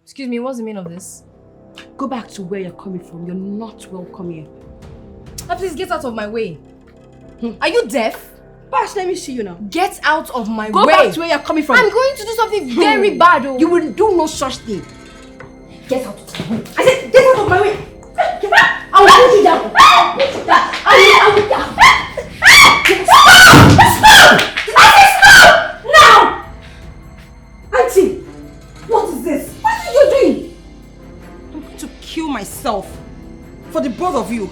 Excuse me, what's the meaning of this? Go back to where you're coming from. You're not welcome here. Now please get out of my way. Are you deaf? Bash, let me see you now. Get out of my way. Go back to where you're coming from. I'm going to do something very bad. Oh. You will do no such thing. Get out of my way. I said, get out of my way. Get out. I will put you down. I will put you down. I will down. Stop! I said stop! Now! Auntie, what is this? What are you doing? I'm going to kill myself for the both of you.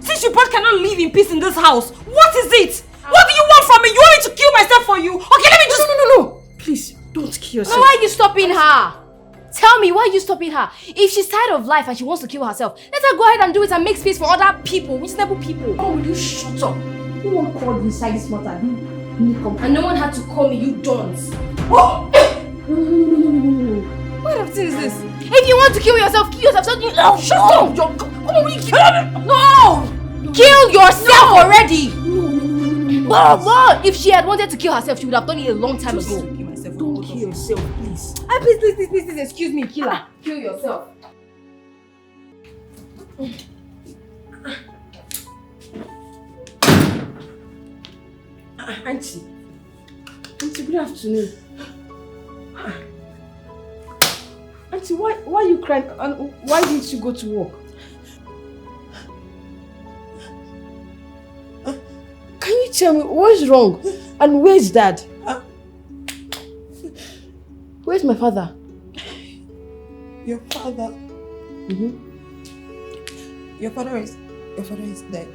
Since you both cannot live in peace in this house, what is it? What do you want from me? You want me to kill myself for you? Okay, let me just... No. Please, don't kill yourself. Now why are you stopping her? Tell me, why are you stopping her? If she's tired of life and she wants to kill herself, let her go ahead and do it and make space for other people, reasonable people. Oh, will you shut up? No one called inside this matter. And no one had to call me, you don't. Oh! No. What kind of thing is this? If you want to kill yourself, kill yourself. Shut up! Come on, will you kill me? No! Kill yourself already! No. If she had wanted to kill herself, she would have done it a long time ago. Don't kill yourself, please. Please, excuse me, kill her. Kill yourself. Auntie, good afternoon. Auntie, why are you crying? And why didn't you go to work? Can you tell me what's wrong? And where's Dad? Where's my father? Your father? Your father is dead.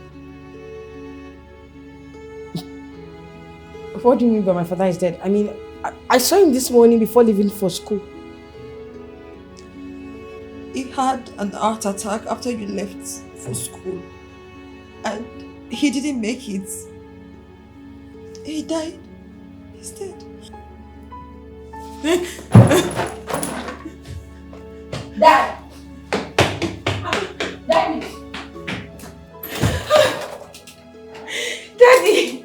What do you mean by my father is dead? I mean, I saw him this morning before leaving for school. He had an heart attack after you left for school. And he didn't make it. He died. He's dead. Dad! Daddy! Daddy!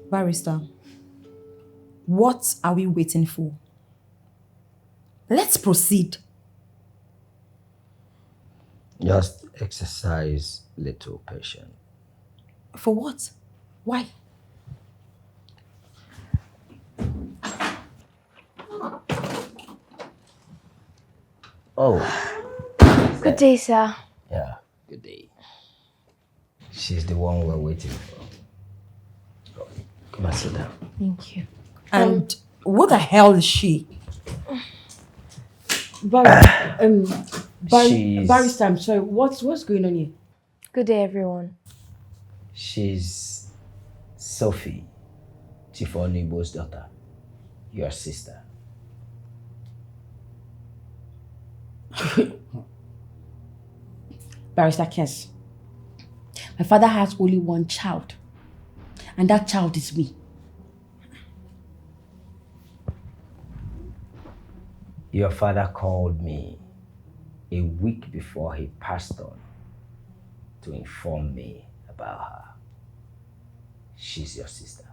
Barrister, what are we waiting for? Let's proceed. Just exercise little patience. For what? Why? Oh. Good day, sir. Yeah, good day. She's the one we're waiting for. Come and sit down. Thank you. And what the hell is she? Barrister, I'm sorry. What's going on here? Good day, everyone. She's Sophie, Chief Onibo's daughter, your sister. Barrister Kes, my father has only one child, and that child is me. Your father called me a week before he passed on to inform me about her. she's your sister.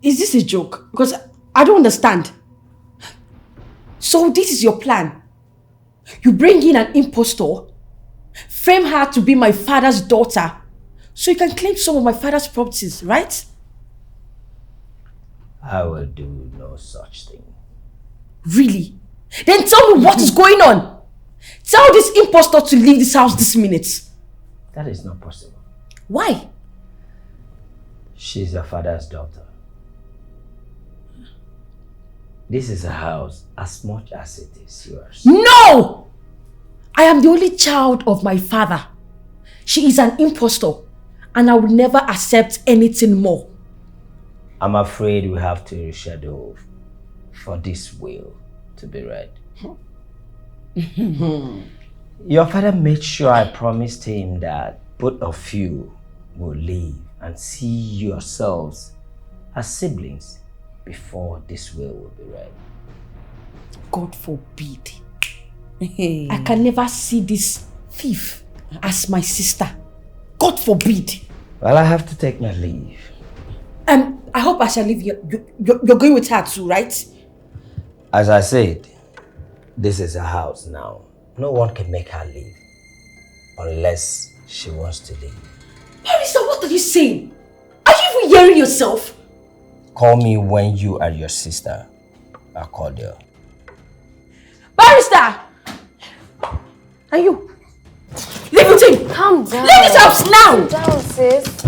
Is this a joke? Because I don't understand. So this is your plan? You bring in an impostor, frame her to be my father's daughter, so you can claim some of my father's properties, right? I will do no such thing. Really? Then tell me what is going on. Tell this impostor to leave this house this minute. That is not possible. Why? She's your father's daughter. This is a house as much as it is yours. No! I am the only child of my father. She is an impostor, and I will never accept anything more. I'm afraid we have to reschedule for this will to be read. Your father made sure I promised him that both of you will live and see yourselves as siblings before this will be read. God forbid. I can never see this thief as my sister. God forbid. Well, I have to take my leave. I hope I shall leave you. You're going with her too, right? As I said, this is a house now. No one can make her leave unless she wants to leave. Barrister, what are you saying? Are you even hearing yourself? Call me when you and your sister are cordial. Barrister! And you? Leave it in! Calm down. Leave this house now! Calm down, sis.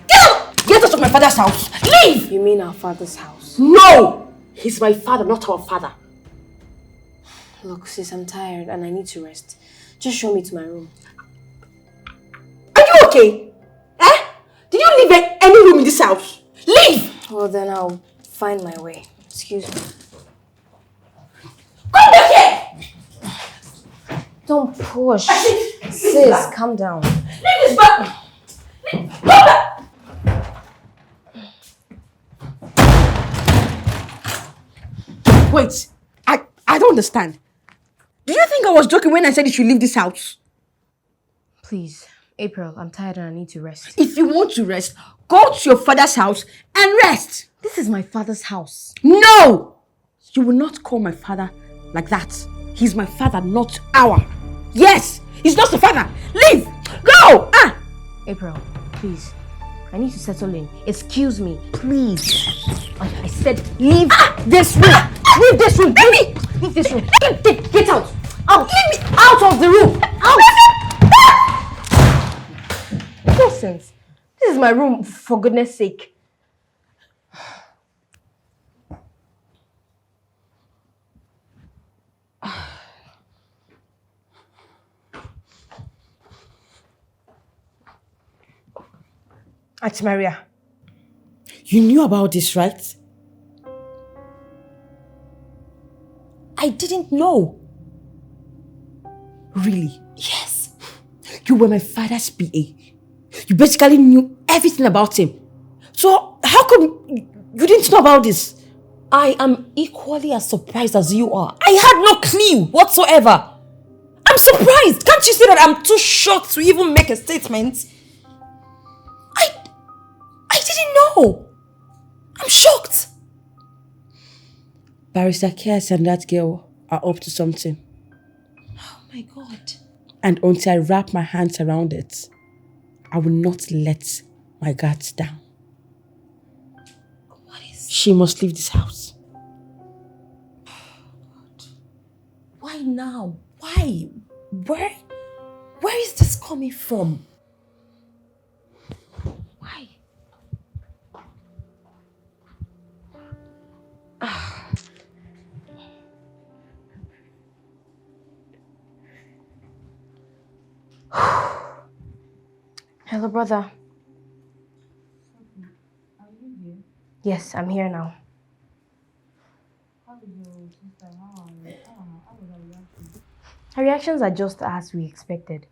Get out! Get out of my father's house! Leave! You mean our father's house? No! He's my father, not our father. Look, sis, I'm tired and I need to rest. Just show me to my room. Are you okay? Eh? Did you leave any room in this house? Leave! Well, then I'll find my way. Excuse me. Come back here! Don't push. Sis, calm down. Leave this back! Come back! Wait, I don't understand. Do you think I was joking when I said you should leave this house? Please, April, I'm tired and I need to rest. If you want to rest, go to your father's house and rest. This is my father's house. No! You will not call my father like that. He's my father, not our. Yes, he's not the father. Leave! Go! April, please. I need to settle in. Excuse me, please. I said leave this room. Leave this room. Leave this room. Get out. Out. Leave me out of the room. Out. Nonsense. This is my room, for goodness sake. Auntie Maria. You knew about this, right? I didn't know. Really? Yes. You were my father's PA. You basically knew everything about him. So how come you didn't know about this? I am equally as surprised as you are. I had no clue whatsoever. I'm surprised. Can't you see that I'm too shocked to even make a statement? I didn't know. I'm shocked. Barrister Kias and that girl are up to something. Oh my God. And until I wrap my hands around it, I will not let my guards down. What is... She must leave this house. God. Why now? Why? Where is this coming from? Why? Hello, brother. Are you here? Yes, I'm here now. How is your sister? How was her reaction? Her reactions are just as we expected.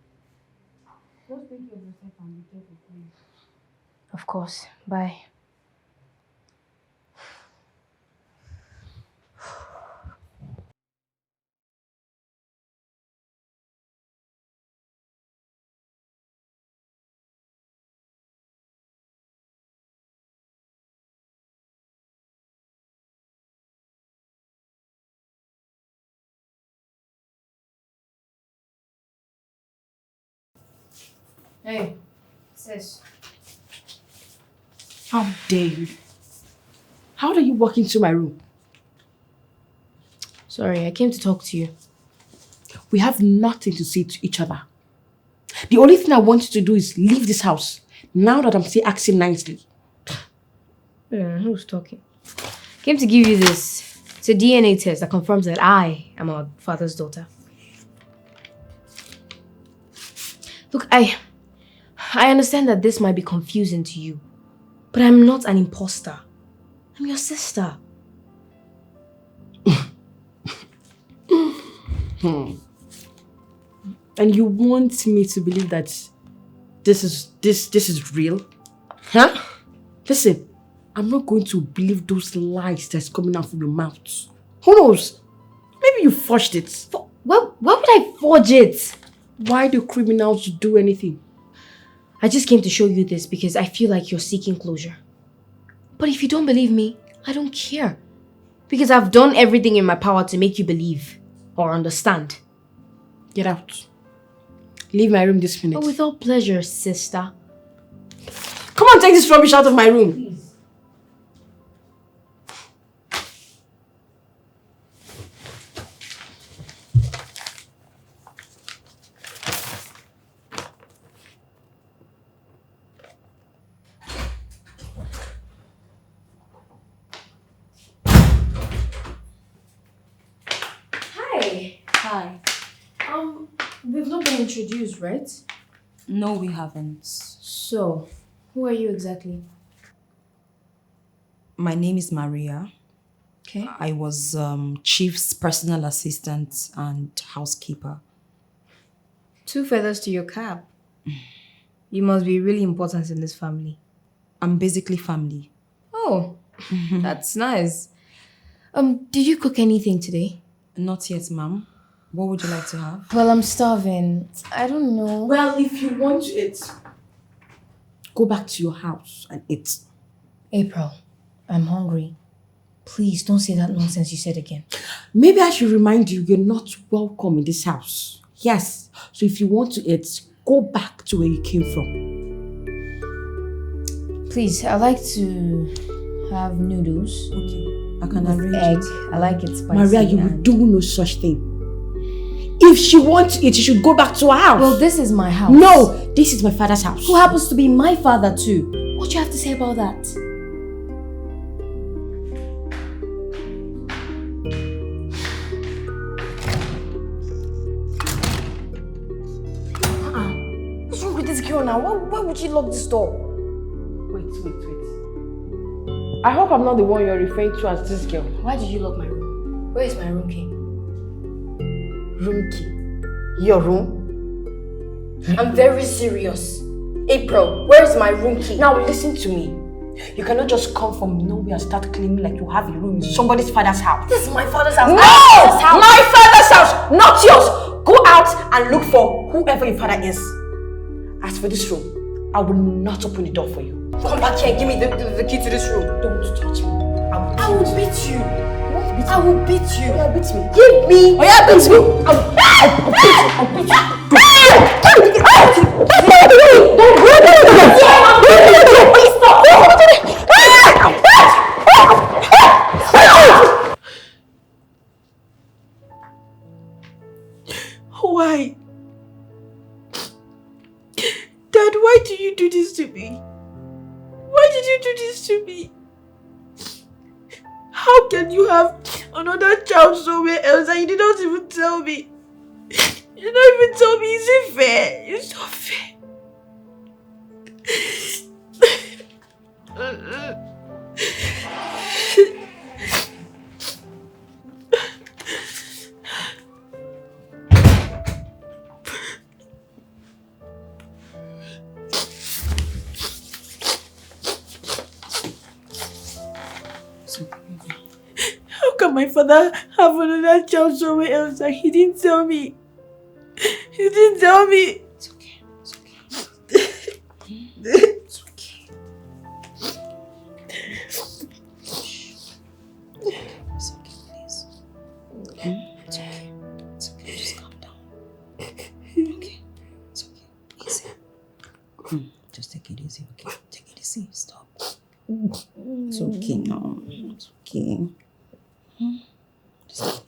Just take care of yourself and be careful, please. Of course. Bye. Hey, sis. How dare you? How dare you walk into my room? Sorry, I came to talk to you. We have nothing to say to each other. The only thing I want you to do is leave this house. Now that I'm still acting nicely. Who's talking? Came to give you this. It's a DNA test that confirms that I am our father's daughter. Look, I understand that this might be confusing to you, but I'm not an imposter. I'm your sister. And you want me to believe that this is real? Huh? Listen, I'm not going to believe those lies that's coming out from your mouth. Who knows? Maybe you forged it. Why would I forge it? Why do criminals do anything? I just came to show you this because I feel like you're seeking closure. But if you don't believe me, I don't care. Because I've done everything in my power to make you believe or understand. Get out. Leave my room this minute. Oh, with all pleasure, sister. Come on, take this rubbish out of my room. Please. Hi. Hi. We've not been introduced, right? No, we haven't. So, who are you exactly? My name is Maria. Okay. I was Chief's personal assistant and housekeeper. 2 feathers to your cap. You must be really important in this family. I'm basically family. Oh, that's nice. Did you cook anything today? Not yet, ma'am. What would you like to have? Well, I'm starving. I don't know. Well, if you want to eat, go back to your house and eat. April, I'm hungry. Please don't say that nonsense you said again. Maybe I should remind you, you're not welcome in this house. Yes. So if you want to eat, go back to where you came from. Please, I like to have noodles. Okay. I can With arrange egg. it. I like it spicy. Maria, you will and- do no such thing. If she wants to eat, she should go back to her house. Well, this is my house. No, this is my father's house. Who happens to be my father too. What do you have to say about that? What's wrong with this girl now? Why would she lock this door? Wait. I hope I'm not the one you're referring to as this girl. Why did you lock my room? Where is my room key? Room key. Your room? I'm very serious. April, where is my room key? Now listen to me. You cannot just come from nowhere and start claiming like you have a room in somebody's father's house. This is my father's house. No! My father's house, not yours! Go out and look for whoever your father is. As for this room, I will not open the door for you. Come back here and give me the key to this room. Don't touch me. I will beat you. What beat I will beat you. Yeah, beat me. Give me. Oh yeah, beat me. I'll beat you. Please stop. Why? Dad, why do you do this to me? Why did you do this to me? How can you have another child somewhere else and you did not even tell me? You did not even tell me. Is it fair? It's not fair. How can my father have another child somewhere else and he didn't tell me? He didn't tell me. It's okay. It's okay. It's okay. It's okay, please. It's okay. It's okay. Just calm down. Okay. It's okay. Easy. easy, okay? Take it easy. Stop. It's okay now. It's okay. Stop.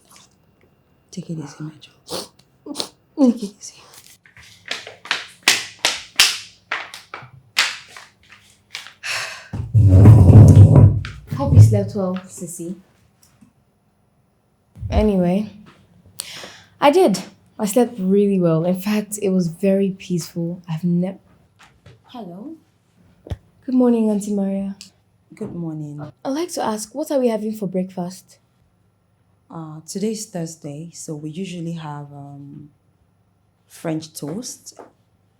Take it easy, Major. Take it easy. Hope you slept well, Sissy. Anyway, I did. I slept really well. In fact, it was very peaceful. I've never... Hello? Good morning, Auntie Maria. Good morning. I'd like to ask, what are we having for breakfast? Today's Thursday, so we usually have French toast,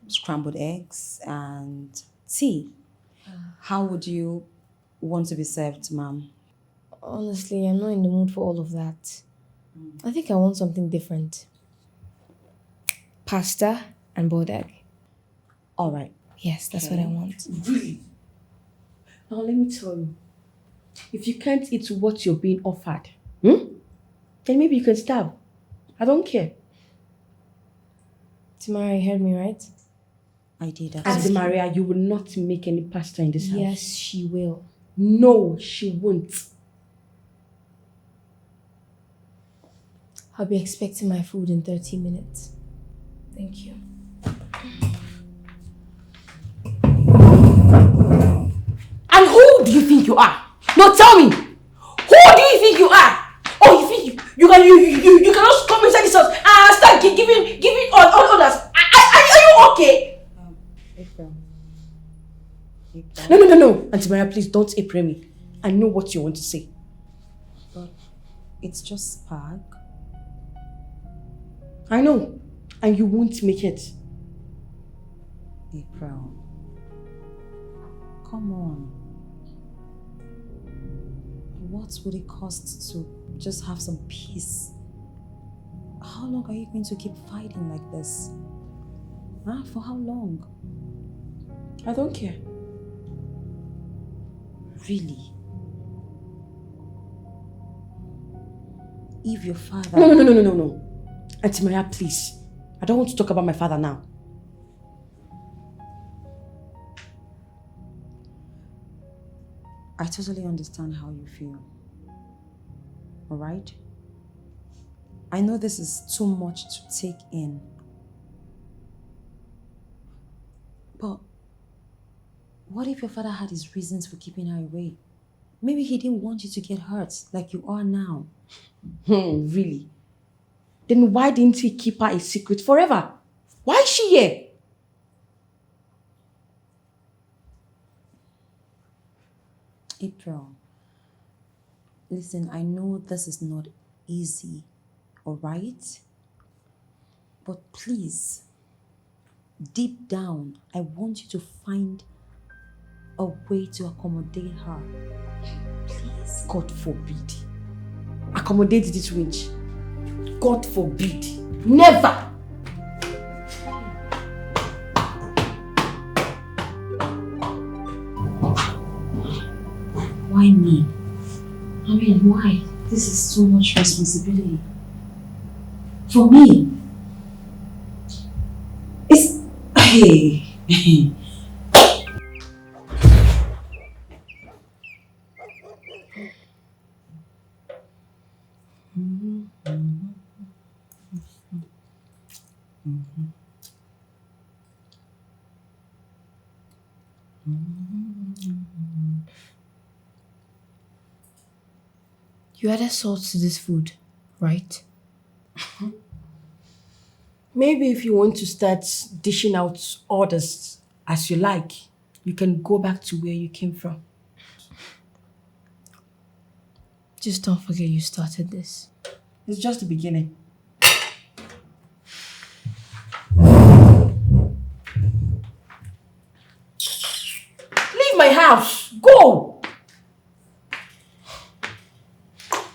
scrambled eggs, and tea. How would you want to be served, ma'am? Honestly, I'm not in the mood for all of that. I think I want something different. Pasta and boiled egg. All right. Yes, that's what I want. Really? Now let me tell you. If you can't eat what you're being offered, then maybe you can starve. I don't care. Tamara, you heard me, right? I did that. Auntie Maria, you will not make any pasta in this house. Yes, she will. No, she won't. I'll be expecting my food in 30 minutes. Thank you. And who do you think you are? No, tell me. Who do you think you are? Oh, you think you can just come inside this house and start giving orders? Are you okay? April. No. Auntie Maria, please don't April me. I know what you want to say. But it's just Spark. I know. And you won't make it. April. Come on. What would it cost to just have some peace? How long are you going to keep fighting like this? Huh? For how long? I don't care. Really? If your father... No. Auntie Maria, please. I don't want to talk about my father now. I totally understand how you feel. Alright? I know this is too much to take in. But what if your father had his reasons for keeping her away? Maybe he didn't want you to get hurt like you are now. Really? Then why didn't he keep her a secret forever? Why is she here? April, listen, I know this is not easy, alright? But please, deep down, I want you to find a way to accommodate her. Please. God forbid. Accommodate this witch. God forbid. Never! Why me? I mean, why? This is too much responsibility. For me. It's... Hey. You added salt to this food, right? Maybe if you want to start dishing out orders as you like, you can go back to where you came from. Just don't forget you started this. It's just the beginning. Leave my house! Go!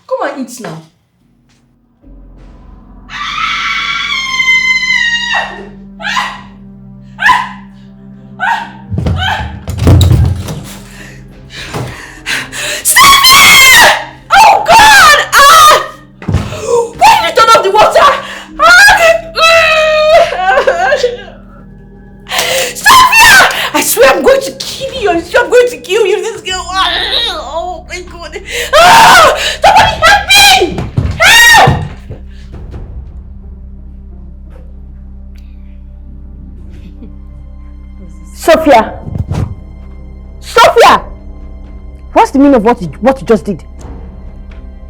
Come and eat now. I swear I'm going to Sophia! Sophia! What's the meaning of what you just did?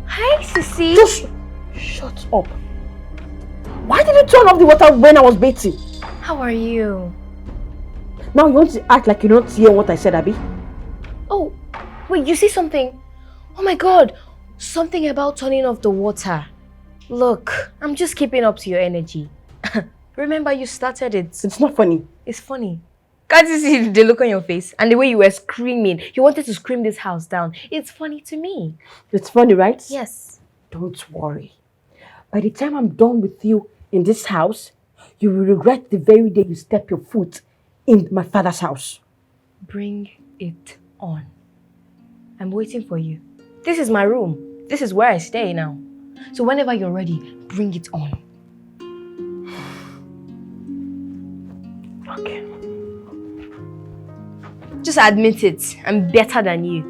Hi, Sissy. Just shut up. Why did you turn off the water when I was bathing? How are you? Now you want to act like you don't hear what I said, Abby? Oh, wait, you see something? Oh my god, something about turning off the water. Look, I'm just keeping up to your energy. Remember, you started it. It's not funny. It's funny. Can't you see the look on your face? And the way you were screaming. You wanted to scream this house down. It's funny to me. It's funny, right? Yes. Don't worry. By the time I'm done with you in this house, you will regret the very day you step your foot in my father's house. Bring it on. I'm waiting for you. This is my room. This is where I stay now. So whenever you're ready, bring it on. Okay. Just admit it. I'm better than you.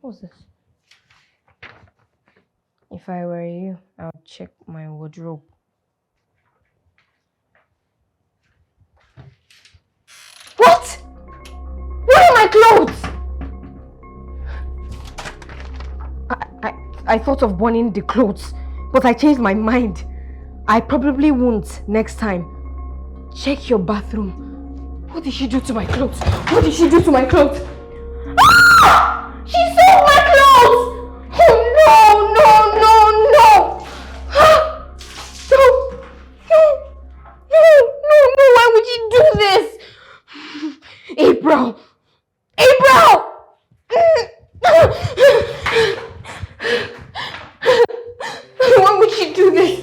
What's this? If I were you, I would check my wardrobe. What? Where are my clothes? I thought of burning the clothes, but I changed my mind. I probably won't next time. Check your bathroom. What did she do to my clothes? What did she do to my clothes? Ah! She stole my clothes! Oh no, no, no, no! Ah! No! No! No! No! No! Why would you do this? April! April! Why would she do this?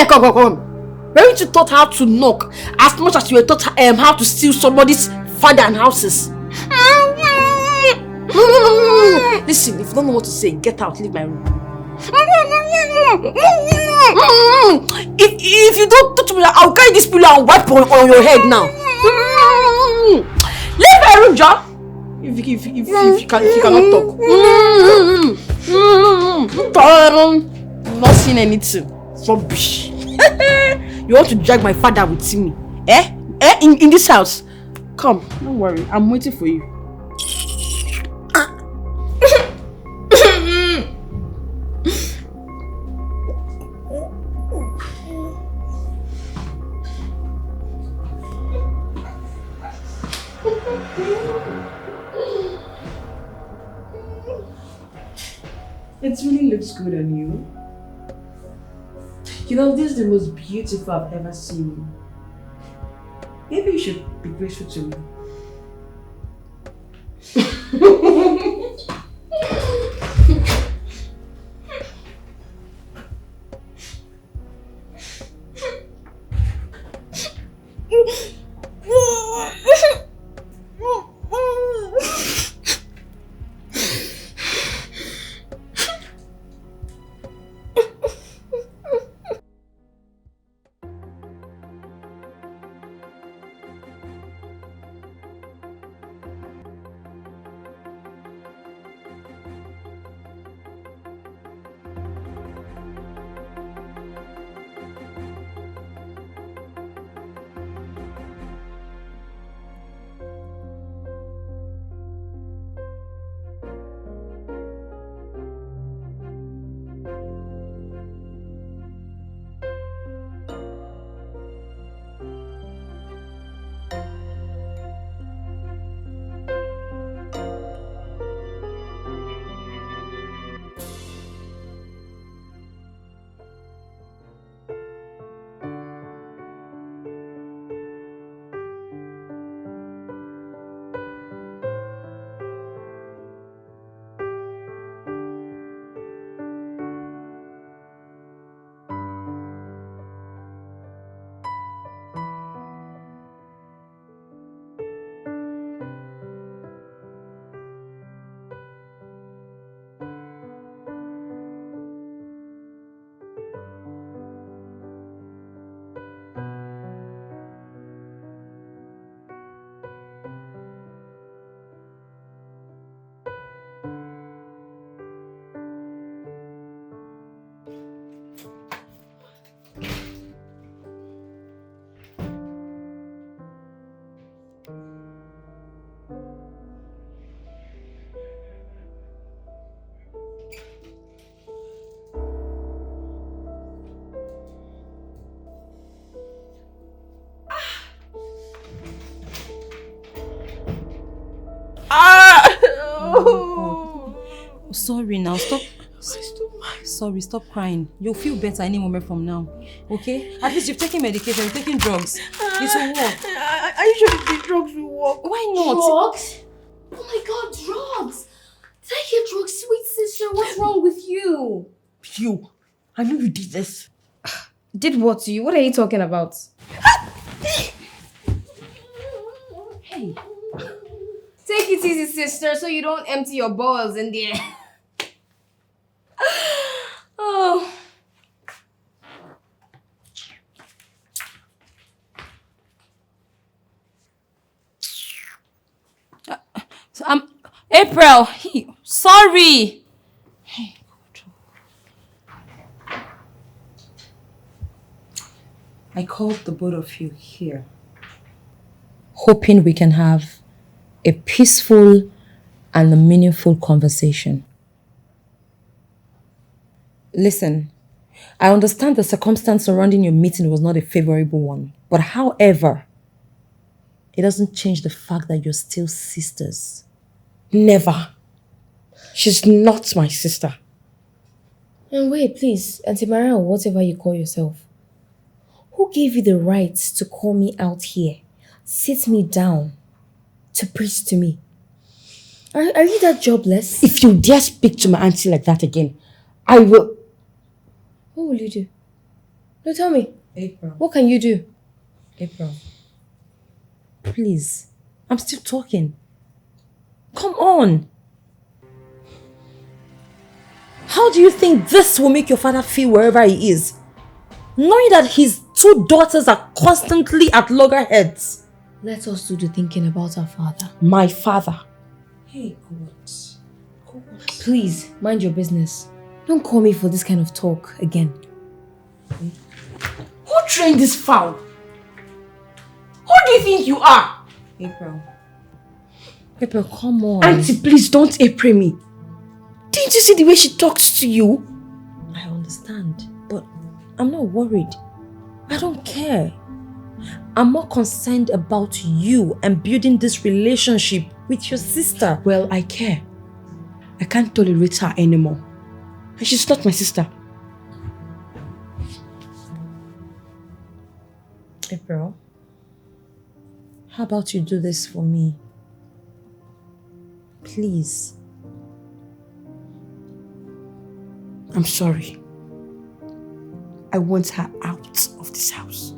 Come. Weren't you taught how to knock as much as you were taught how to steal somebody's father and houses? Listen, if you don't know what to say, get out, leave my room. If you don't touch me, I'll carry this pillow and wipe on your head now. Leave my room, John. If you cannot talk. I'm not seeing anything. Rubbish. You want to drag my father with me? In this house? Come, don't worry. I'm waiting for you. It really looks good on you. You know, this is the most beautiful I've ever seen. Maybe you should be grateful to me. Sorry now, stop. Sorry, stop crying. You'll feel better any moment from now. Okay? At least you've taken medication, you're taking drugs. It will work. Are you sure the drugs will work? Why not? Drugs? Oh my god, drugs! Did I hear drugs? Sweet sister, what's wrong with you? You. I know you did this. Did what to you? What are you talking about? Hey. Take it easy, sister, so you don't empty your balls in there. Oh. April, sorry. Hey, I called the both of you here, hoping we can have a peaceful and a meaningful conversation. Listen, I understand the circumstance surrounding your meeting was not a favorable one, but however, it doesn't change the fact that you're still sisters. Never. She's not my sister. And wait, please, Auntie Maria or whatever you call yourself. Who gave you the right to call me out here, sit me down, to preach to me? Are you that jobless? If you dare speak to my auntie like that again, I will... What will you do? No, tell me. April. What can you do? April. Please. I'm still talking. Come on. How do you think this will make your father feel wherever he is? Knowing that his two daughters are constantly at loggerheads. Let us do the thinking about our father. My father. Hey, God. God. please, mind your business. Don't call me for this kind of talk again. Who trained this fowl? Who do you think you are? April. April, come on. Auntie, please don't April me. Didn't you see the way she talks to you? I understand, but I'm not worried. I don't care. I'm more concerned about you and building this relationship with your sister. Well, I care. I can't tolerate her anymore. And she's not my sister. April, how about you do this for me? Please. I'm sorry. I want her out of this house.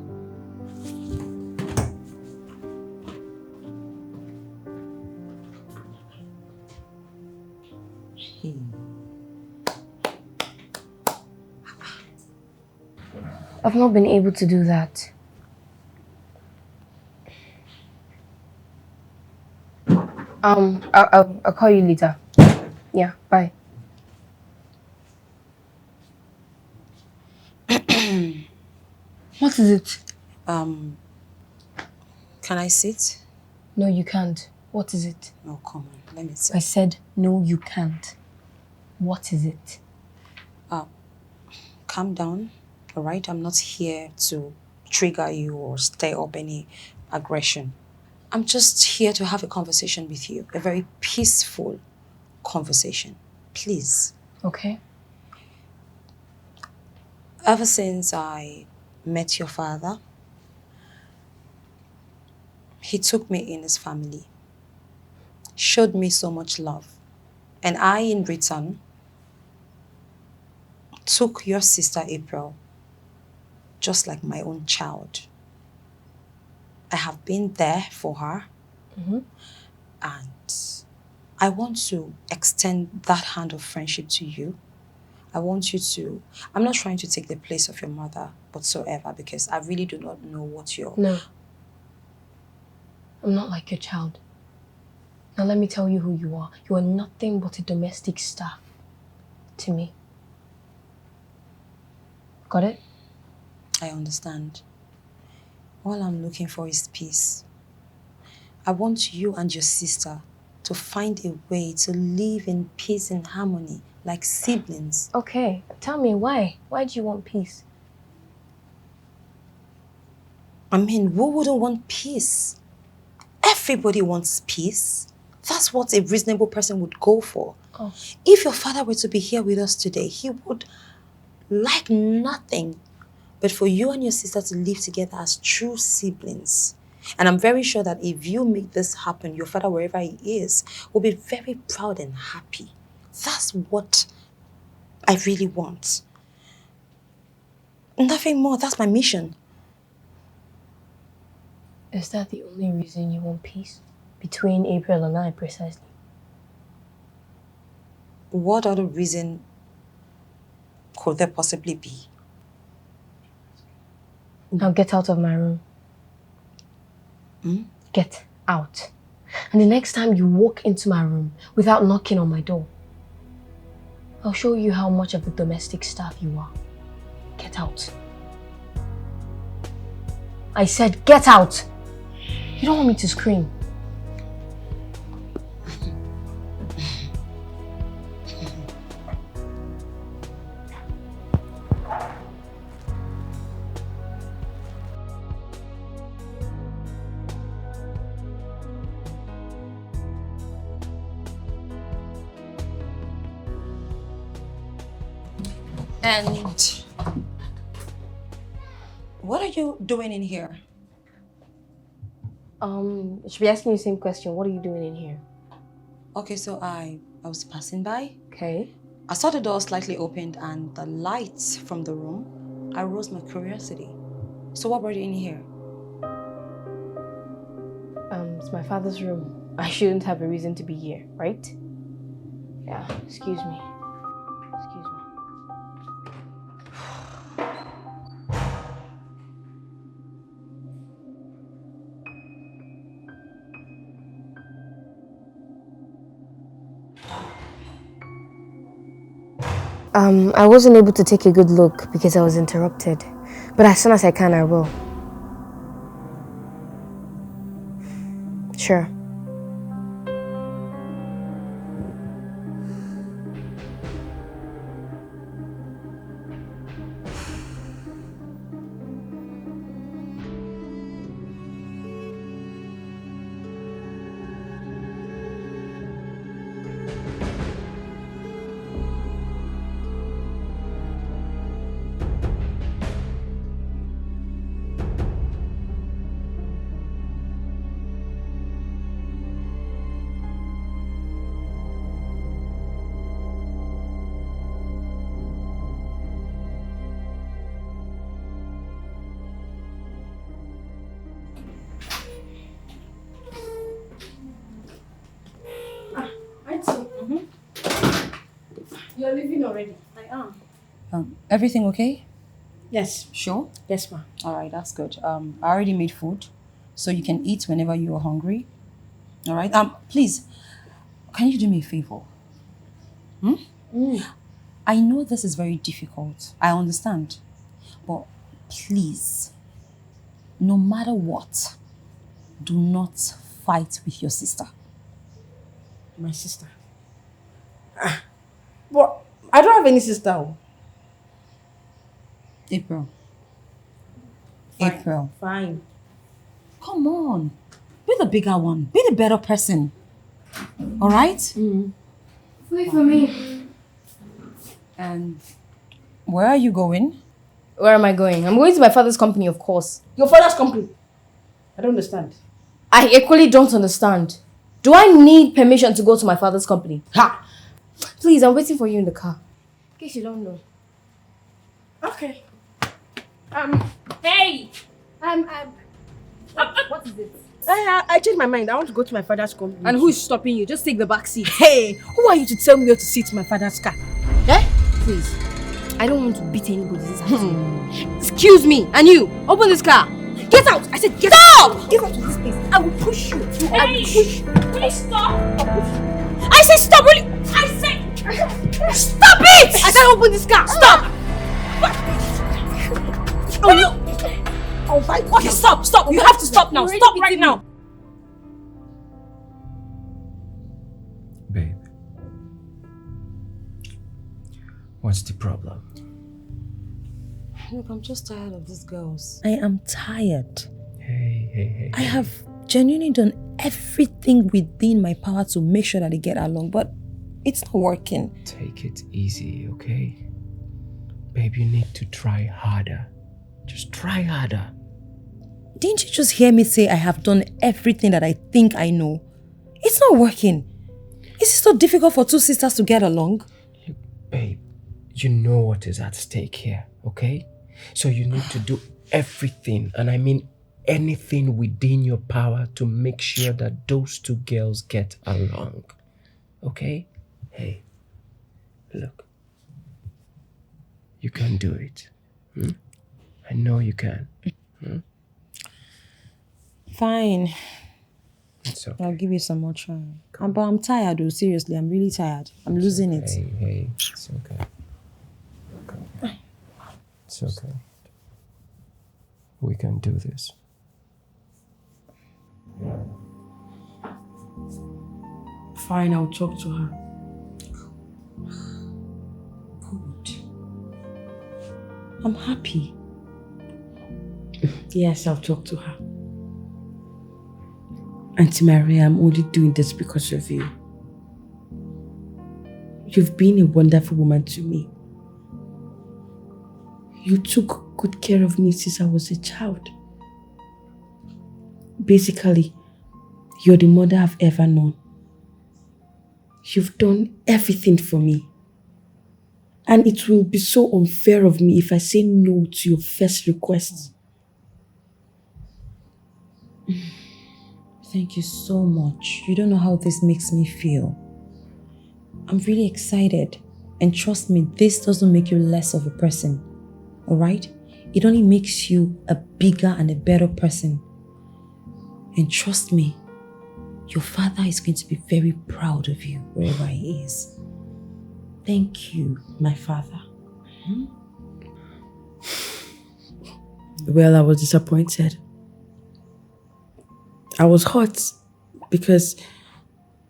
I've not been able to do that. I'll call you later. Yeah, bye. What is it? Can I sit? No, you can't. What is it? No, come on, let me sit. I said, no, you can't. What is it? Calm down, all right? I'm not here to trigger you or stir up any aggression. I'm just here to have a conversation with you, a very peaceful conversation. Please. Okay. Ever since I met your father, he took me in his family, showed me so much love, and I, in return, took your sister April just like my own child. I have been there for her, and I want to extend that hand of friendship to you. I want you to, I'm not trying to take the place of your mother whatsoever, because I really do not know what you're... No. I'm not like your child. Now let me tell you who you are. You are nothing but a domestic staff to me. Got it? I understand. All I'm looking for is peace. I want you and your sister to find a way to live in peace and harmony like siblings. Okay, tell me why. Why do you want peace? I mean, who wouldn't want peace? Everybody wants peace. That's what a reasonable person would go for. Oh. If your father were to be here with us today, he would like nothing but for you and your sister to live together as true siblings. And I'm very sure that if you make this happen, your father, wherever he is, will be very proud and happy. That's what I really want. Nothing more. That's my mission. Is that the only reason you want peace? Between April and I, precisely. What other reason could there possibly be? Now get out of my room. Get out. And the next time you walk into my room without knocking on my door, I'll show you how much of a domestic staff you are. Get out. I said get out! You don't want me to scream. And what are you doing in here? I should be asking you the same question. What are you doing in here? Okay, so I was passing by. Okay. I saw the door slightly opened and the lights from the room. I rose my curiosity. So what brought you in here? It's my father's room. I shouldn't have a reason to be here, right? Yeah, excuse me. Excuse me. I wasn't able to take a good look because I was interrupted. But as soon as I can, I will. Sure. You're leaving already. I am. Everything okay? Yes. Sure? Yes, ma. All right, that's good. I already made food, so you can eat whenever you are hungry. All right? Please, can you do me a favor? I know this is very difficult. I understand. But please, no matter what, do not fight with your sister. My sister. But I don't have any sister. April. Fine. April. Fine. Come on. Be the bigger one. Be the better person. All right? Wait for me. And where are you going? Where am I going? I'm going to my father's company, of course. Your father's company. I don't understand. I equally don't understand. Do I need permission to go to my father's company? Ha! Please, I'm waiting for you in the car. In case you don't know. Okay. Hey! What is it? I changed my mind. I want to go to my father's company. And who is stopping you? Just take the back seat. Hey, who are you to tell me where to sit in my father's car? Eh? Please. I don't want to beat anybody this afternoon. Excuse me. And you, open this car. Get out! I said get out! Get out of this place. I will push you. I will push you. Please stop! I said stop! Will you? I said... Stop it! I said open this car. Stop! Will you... Okay, stop! You have to stop now. Stop right now. Babe, what's the problem? Look, I'm just tired of these girls. I am tired. Hey. I have genuinely done everything within my power to make sure that they get along, but it's not working. Take it easy, okay? Babe, you need to try harder. Just try harder. Didn't you just hear me say I have done everything that I think I know? It's not working. Is it so difficult for two sisters to get along? Look, babe, you know what is at stake here, okay? So you need to do everything, and I mean anything within your power to make sure that those two girls get along, okay? Hey, look, you can do it. I know you can. Fine. It's okay. I'll give you some more try. But I'm tired though, seriously. I'm really tired. I'm losing it. Hey, it's okay. It's okay. We can do this. Fine, I'll talk to her. Good. I'm happy. Yes, I'll talk to her. Auntie Maria, I'm only doing this because of you. You've been a wonderful woman to me. You took good care of me since I was a child. Basically, you're the mother I've ever known. You've done everything for me. And it will be so unfair of me if I say no to your first request. Thank you so much. You don't know how this makes me feel. I'm really excited. And trust me, this doesn't make you less of a person. Alright? It only makes you a bigger and a better person. And trust me, your father is going to be very proud of you wherever he is. Thank you, my father. Well, I was disappointed. I was hurt because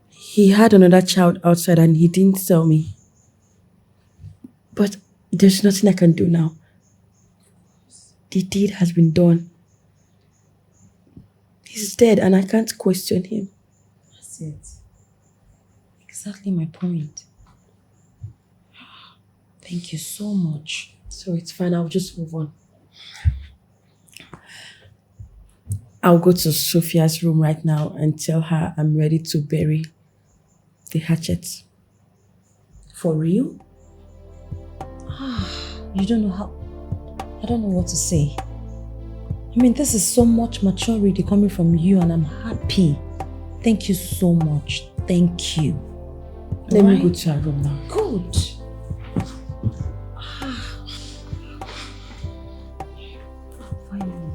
he had another child outside and he didn't tell me. But there's nothing I can do now. The deed has been done. He's dead and I can't question him. That's it. Exactly my point. Thank you so much. So it's fine, I'll just move on. I'll go to Sophia's room right now and tell her I'm ready to bury the hatchet. For real? You don't know how... I don't know what to say. I mean, this is so much maturity coming from you and I'm happy. Thank you so much. Thank you. Let me go to her room now. Good. Finally.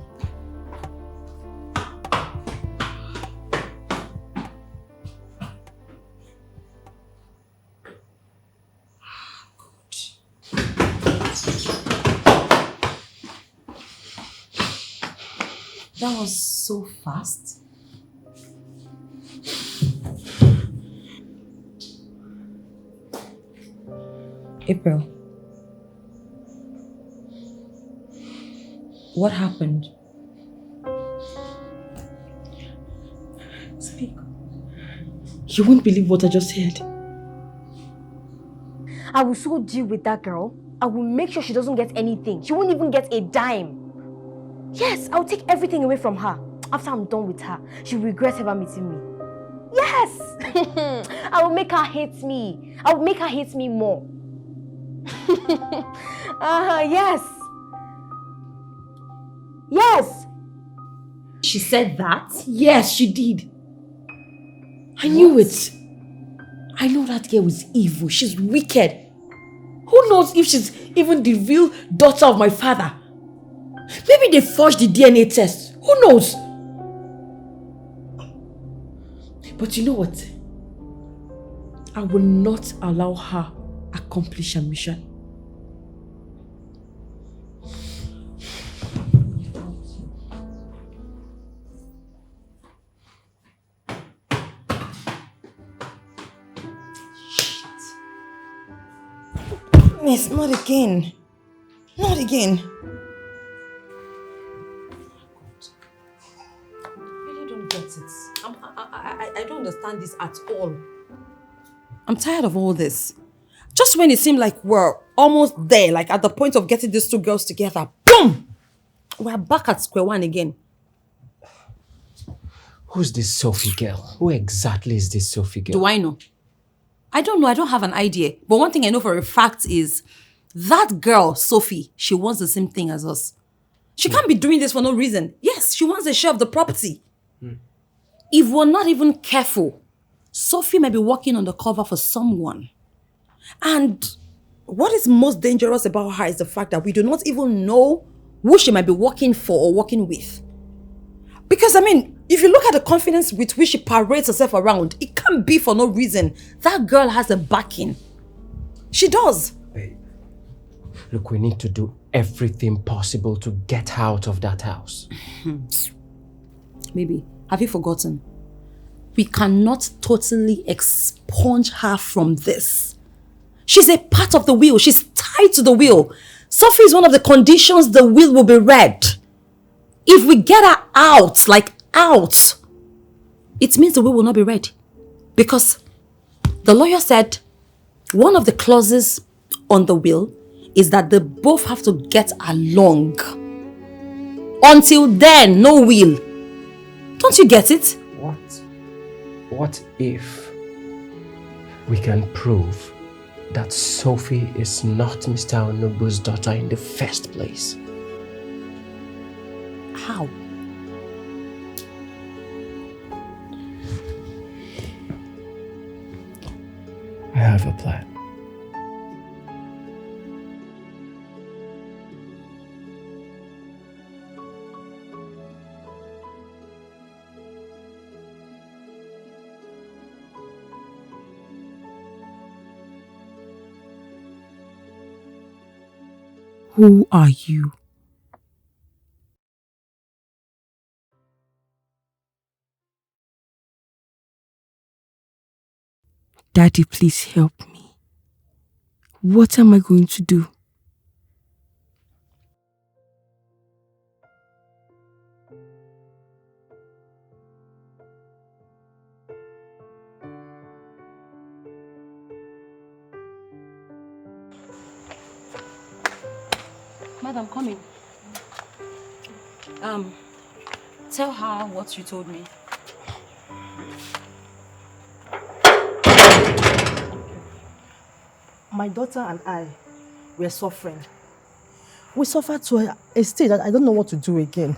That was so fast. April. What happened? Speak. You won't believe what I just heard. I will so deal with that girl. I will make sure she doesn't get anything. She won't even get a dime. Yes, I'll take everything away from her. After I'm done with her, she'll regret ever meeting me. Yes! I will make her hate me. I will make her hate me more. Yes. Yes. She said that? Yes, she did. I knew it. I know that girl is evil. She's wicked. Who knows if she's even the real daughter of my father? Maybe they forged the DNA test. Who knows? But you know what? I will not allow her accomplish her mission. Miss, not again. Not again. I really don't get it. I don't understand this at all. I'm tired of all this. Just when it seemed like we're almost there, like at the point of getting these two girls together, boom! We're back at square one again. Who's this Sophie girl? Who exactly is this Sophie girl? Do I know? I don't know. I don't have an idea. But one thing I know for a fact is that girl, Sophie, she wants the same thing as us. She can't be doing this for no reason. Yes, she wants a share of the property. If we're not even careful, Sophie may be working undercover for someone. And what is most dangerous about her is the fact that we do not even know who she might be working for or working with. Because, I mean, if you look at the confidence with which she parades herself around, it can't be for no reason. That girl has a backing. She does. Babe, look, we need to do everything possible to get her out of that house. Maybe. Have you forgotten? We cannot totally expunge her from this. She's a part of the will. She's tied to the will. Sophie is one of the conditions the will will be read. If we get her out, like out, it means the will not be read. Because the lawyer said one of the clauses on the will is that they both have to get along. Until then, no will. Don't you get it? What if we can prove that Sophie is not Mr. Onubu's daughter in the first place? How? I have a plan. Who are you? Daddy, please help me. What am I going to do? Madam, come in. Tell her what you told me. My daughter and I were suffering. We suffered to a state that I don't know what to do again.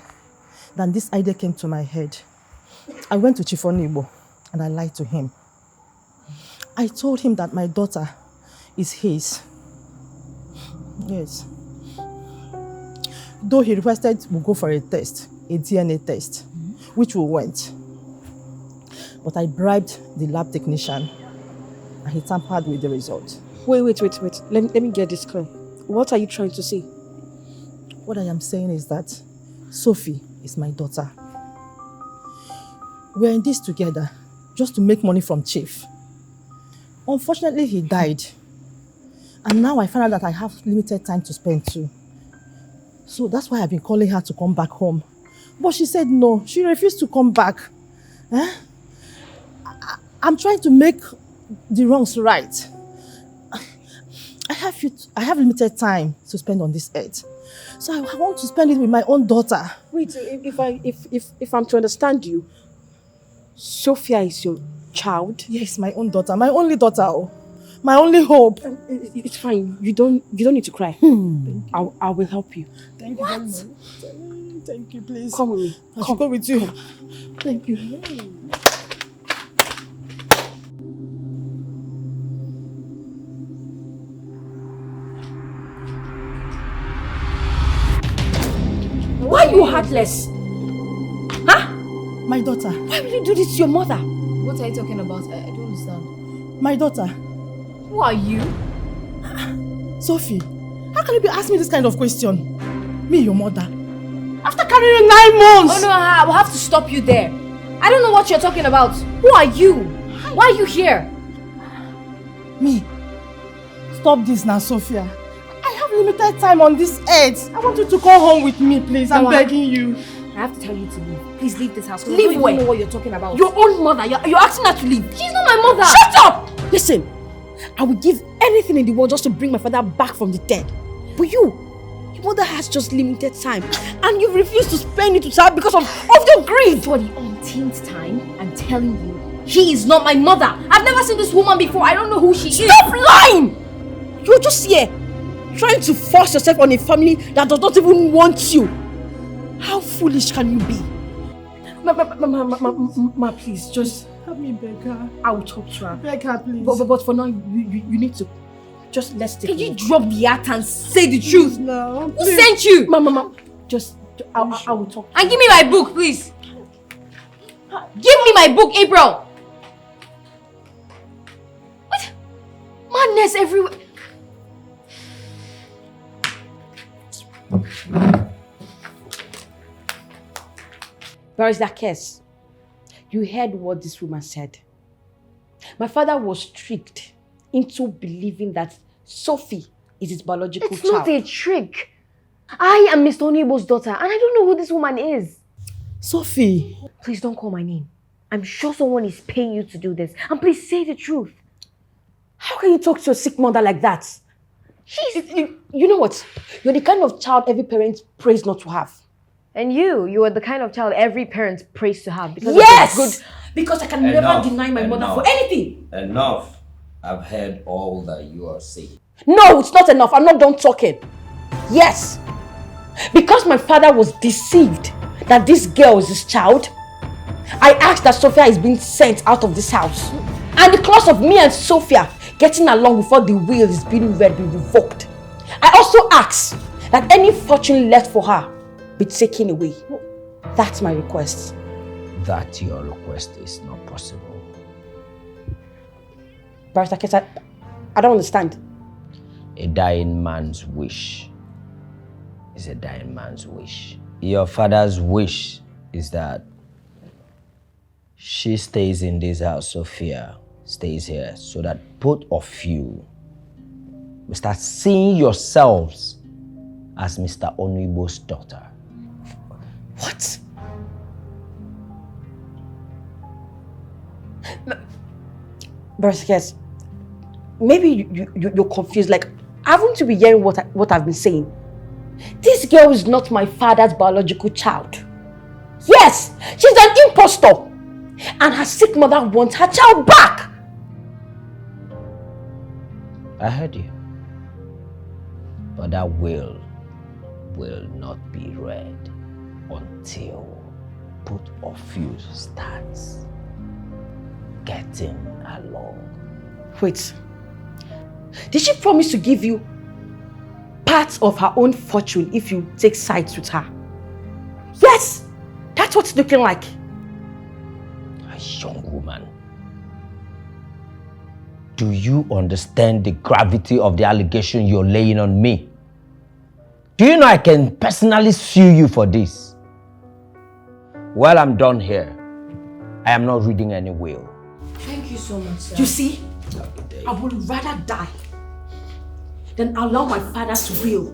Then this idea came to my head. I went to Chief Igbo and I lied to him. I told him that my daughter is his. Yes. Though he requested we go for a test, a DNA test, which we went. But I bribed the lab technician and he tampered with the result. Wait. Let me get this clear. What are you trying to say? What I am saying is that Sophie is my daughter. We're in this together just to make money from Chief. Unfortunately, he died. And now I found out that I have limited time to spend too. So that's why I've been calling her to come back home. But she said no. She refused to come back. I'm trying to make the wrongs right. I have limited time to spend on this earth. So I want to spend it with my own daughter. Wait, if I'm to understand you, Sophia is your child? Yes, my own daughter. My only daughter. Oh. My only hope. It's fine. You don't need to cry. I will help you. Thank you very much. Thank you, please. Come with me. I should go with you. Thank you. Why are you heartless? Huh? My daughter. Why will you do this to your mother? What are you talking about? I don't understand. My daughter. Who are you? Sophie, how can you be asking me this kind of question? Me, your mother. After carrying 9 months! Oh no, I will have to stop you there. I don't know what you're talking about. Who are you? Why are you here? Me. Stop this now, Sophia. I have limited time on this earth. I want you to come home with me, please. I'm begging you. I have to tell you to leave. Please leave this house. Leave I don't where? even know what you're talking about. Your own mother. You're asking her to leave. She's not my mother. Shut up! Listen, I would give anything in the world just to bring my father back from the dead. But your mother has just limited time. And you refuse to spend it with her because of your greed. For the umpteenth time, I'm telling you, she is not my mother. I've never seen this woman before. I don't know who she is. Stop lying! You're just here, trying to force yourself on a family that does not even want you. How foolish can you be? Ma, please, just Help me beg her. I will talk to her. Beg her, please. But for now, you need to just let's take. Can you drop the act and say the truth? No. Who sent you? Mama, just I will talk. And give me my book, please. Give me my book, April. What? Madness everywhere. Barrister Kess, you heard what this woman said. My father was tricked into believing that Sophie is his biological It's child. not a trick. I am Mr. Onibo's daughter and I don't know who this woman is. Sophie. Please don't call my name. I'm sure someone is paying you to do this. And please say the truth. How can you talk to your sick mother like that? You know what? You're the kind of child every parent prays not to have. And you are the kind of child every parent prays to have. Because Yes! of good. Because I can never deny my mother for anything. Enough. I've heard all that you are saying. No, it's not enough. I'm not done talking. Yes. Because my father was deceived that this girl is his child, I asked that Sophia is being sent out of this house. And the clause of me and Sophia getting along before the will is being read be revoked. I also asked that any fortune left for her be taken away. That's my request. That your request is not possible. Barrister Kessa, I don't understand. A dying man's wish is a dying man's wish. Your father's wish is that she stays in this house, Sophia stays here, so that both of you will start seeing yourselves as Mr. Onwibo's daughter. What? Bersikes, maybe you're confused. Like, haven't you been hearing what I've been saying? This girl is not my father's biological child. Yes, she's an impostor. And her sick mother wants her child back. I heard you. But that will not be read until both of you starts getting along. Wait. Did she promise to give you part of her own fortune if you take sides with her? Yes! That's what it's looking like. A young woman. Do you understand the gravity of the allegation you're laying on me? Do you know I can personally sue you for this? Well, I'm done here. I am not reading any will. Thank you so much, sir. You see, I would rather die than allow my father's will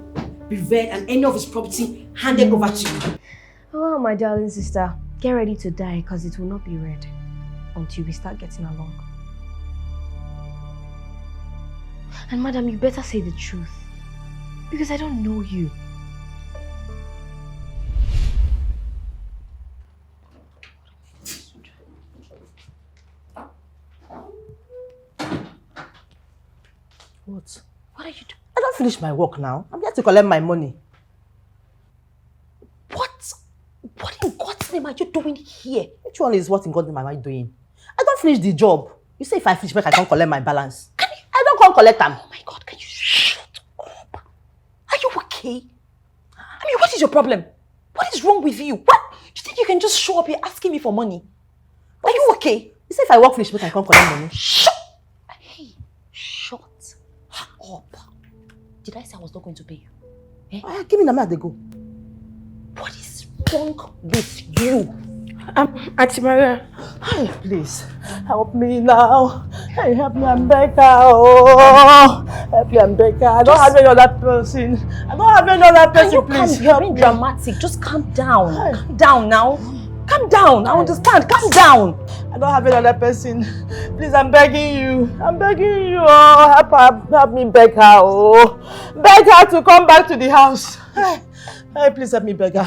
be read and any of his property handed over to you. Oh, my darling sister, get ready to die because it will not be read until we start getting along. And madam, you better say the truth because I don't know you. What? What are you doing? I don't finish my work now. I'm here to collect my money. What in God's name are you doing here? Which one is what in God's name am I doing? I don't finish the job. You say if I finish work, I can't collect my balance. I don't come collect them. Oh my God, can you shut up? Are you okay? I mean, what is your problem? What is wrong with you? What? You think you can just show up here asking me for money? Are you okay? You say if I work finish work, I can't collect money. Shut up. Did I say I was not going to pay you? Give me the money, they go. What is wrong with you? Auntie Maria. Hey, please, help me now. Hey, help me, I'm Becca. Oh, help me, I'm Becca. I don't have any other person. Please You're being dramatic. Just calm down. Calm down now. Calm down. I understand. Calm down. I don't have any other person. Please, I'm begging you. Oh, help me, Becca. Oh, beg her to come back to the house. Hey, please help me, Becca.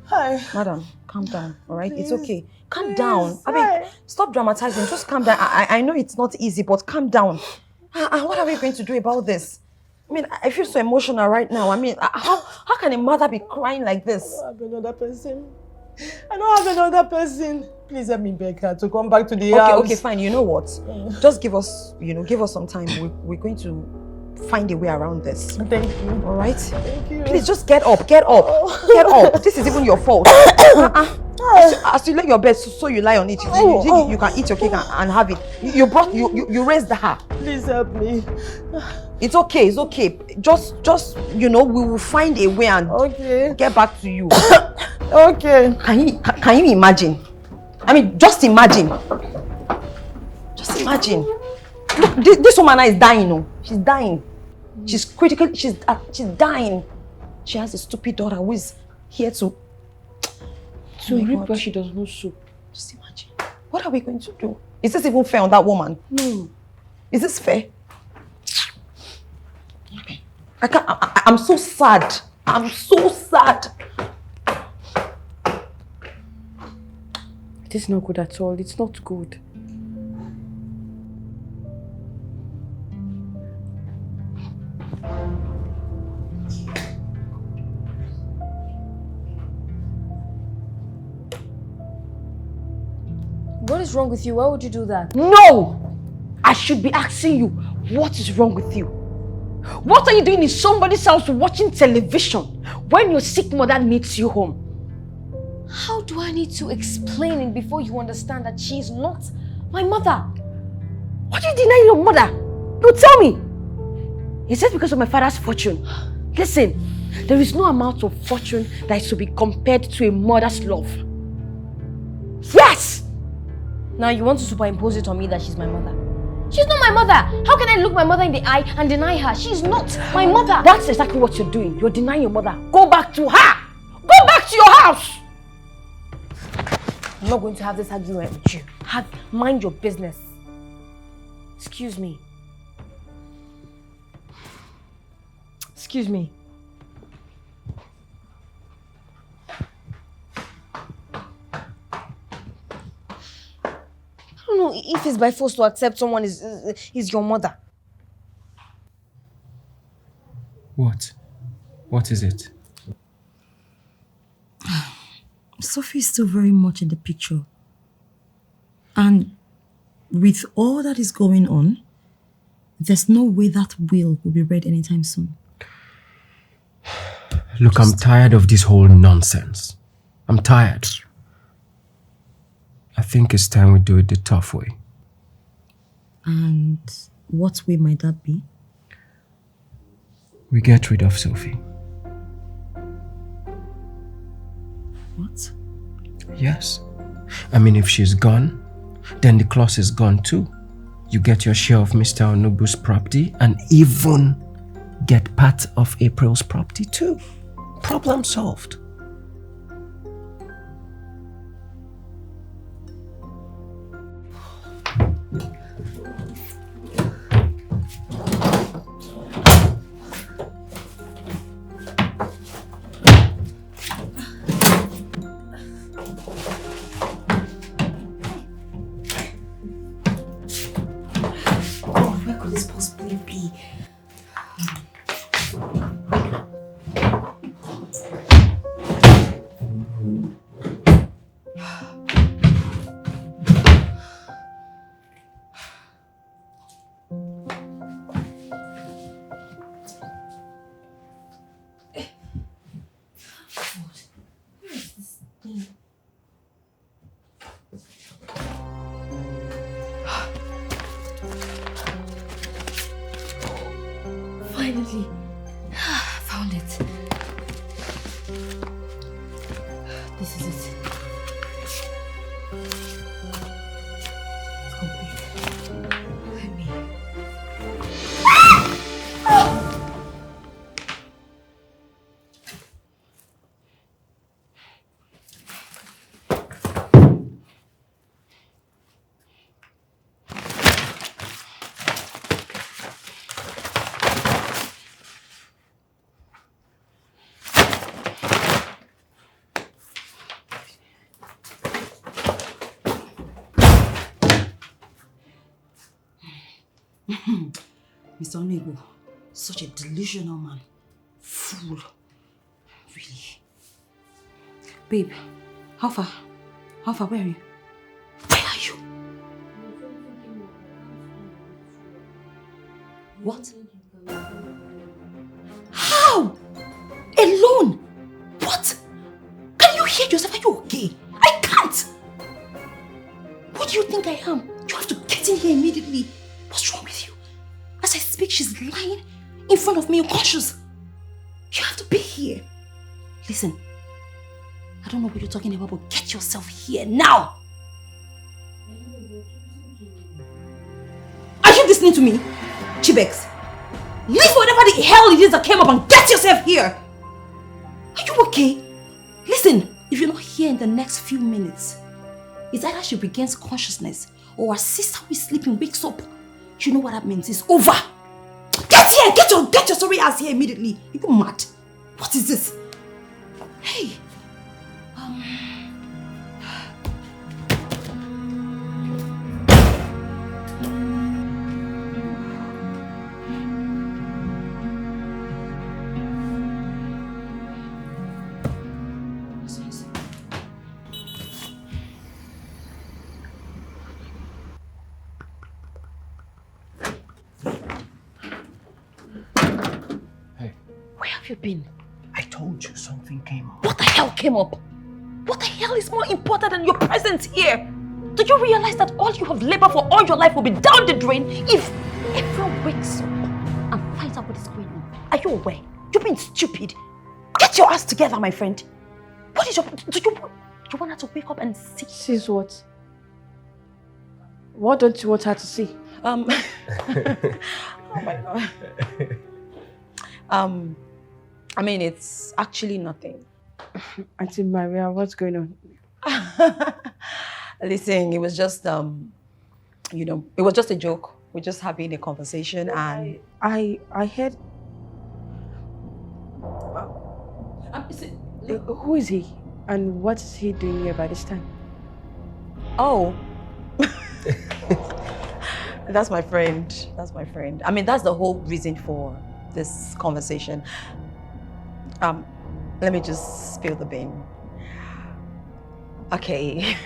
Hi. Madam, calm down, all right? Please. It's okay. Calm down. I mean, stop dramatizing. Just calm down. I know it's not easy, but calm down. What are we going to do about this? I mean, I feel so emotional right now. I mean, how can a mother be crying like this? I don't have another person. Please help me, Becca, to come back to the house. Okay, fine. You know what? Just give us some time. We're going to find a way around this. Thank you. All right? Thank you. Please just get up. Get up. This is even your fault. As you lay your bed, so you lie on it. You can eat your cake and have it. You raised her. Please help me. It's okay. Just we will find a way and get back to you. Okay. Can you imagine? I mean, just imagine. Just imagine. Look, this woman is dying. No, she's dying. She's critical. She's dying. She has a stupid daughter who is here to reap where she does no soup. Just imagine. What are we going to do? Is this even fair on that woman? No. Is this fair? Okay. I'm so sad. I'm so sad. It is not good at all. It's not good. What is wrong with you? Why would you do that? No! I should be asking you, what is wrong with you? What are you doing in somebody's house watching television when your sick mother needs you home? How do I need to explain it before you understand that she is not my mother? What are you denying your mother? No, tell me. Is it because of my father's fortune? Listen, There is no amount of fortune that is to be compared to a mother's love. Yes! Now you want to superimpose it on me that she's my mother. She's not my mother. How can I look my mother in the eye and deny her? She's not my mother. That's exactly what you're doing. You're denying your mother. Go back to her. Go back to your house. I'm not going to have this argument with you. Mind your business. Excuse me. Excuse me. I don't know if it's by force to accept someone is your mother. What? What is it? Sophie is still very much in the picture. And with all that is going on, there's no way that will be read anytime soon. Look, I'm tired of this whole nonsense. I'm tired. I think it's time we do it the tough way. And what way might that be? We get rid of Sophie. What? Yes. I mean, if she's gone, then the clause is gone too. You get your share of Mr. Onubu's property and even get part of April's property too. Problem solved. Finally, found it. This is it. It's complete. Let me. Mr. Onego, such a delusional man. Fool. Really. Babe, how far? How far? Where are you? Where are you? What? How? Alone? What? Can you hear yourself? Are you okay? I can't! What do you think I am? You have to get in here immediately. What's wrong with you? As I speak, she's lying in front of me, unconscious. You have to be here. Listen, I don't know what you're talking about, but get yourself here now. Are you listening to me? Chibex, leave whatever the hell it is that came up and get yourself here. Are you okay? Listen, if you're not here in the next few minutes, it's either she regains consciousness or her sister who is sleeping wakes up. You know what that means? It's over. Get here! Get your sorry ass here immediately. Are you mad? What is this? Hey. Where have you been? I told you something came up. What the hell came up? What the hell is more important than your presence here? Do you realize that all you have labored for all your life will be down the drain if everyone wakes up and finds out what is going on? Are you aware? You're being stupid. Put your ass together, my friend. What is your... Do you want her to wake up and see? Sees what? What don't you want her to see? Oh my God. I mean, it's actually nothing. Auntie Maria, what's going on? Listen, it was just, you know, it was just a joke. We're just having a conversation and... I heard... Who is he? And what is he doing here by this time? Oh. That's my friend. That's my friend. I mean, that's the whole reason for this conversation. Let me just spill the bean. Okay.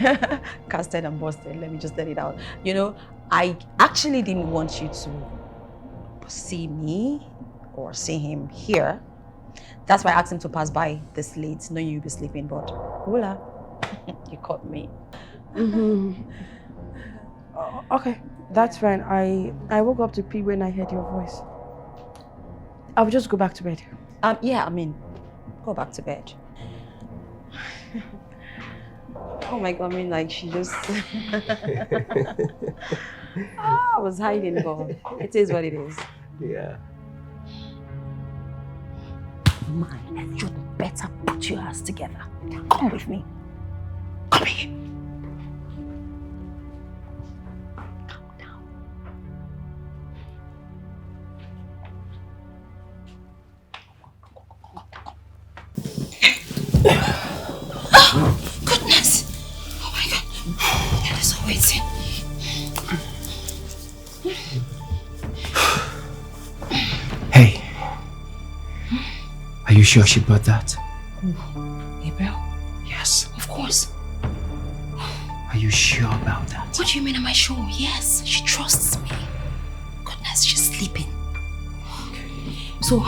Casted and busted. Let me just let it out. You know, I actually didn't want you to see me or see him here. That's why I asked him to pass by this late, knowing you'd be sleeping, but voila, you caught me. Okay, that's fine. I woke up to pee when I heard your voice. I'll just go back to bed. Yeah, I mean, go back to bed. Oh my God, I mean, like, she just... I was hiding, but it is what it is. Yeah. Man, you better put your ass together. Come with me. Come here. Calm down. Oh, goodness. Oh my God. That is so waiting. Hey. Are you sure she bought that? Gabriel? Yes. Of course. Are you sure about that? What do you mean, am I sure? Yes, she trusts me. Goodness, she's sleeping. Okay. So,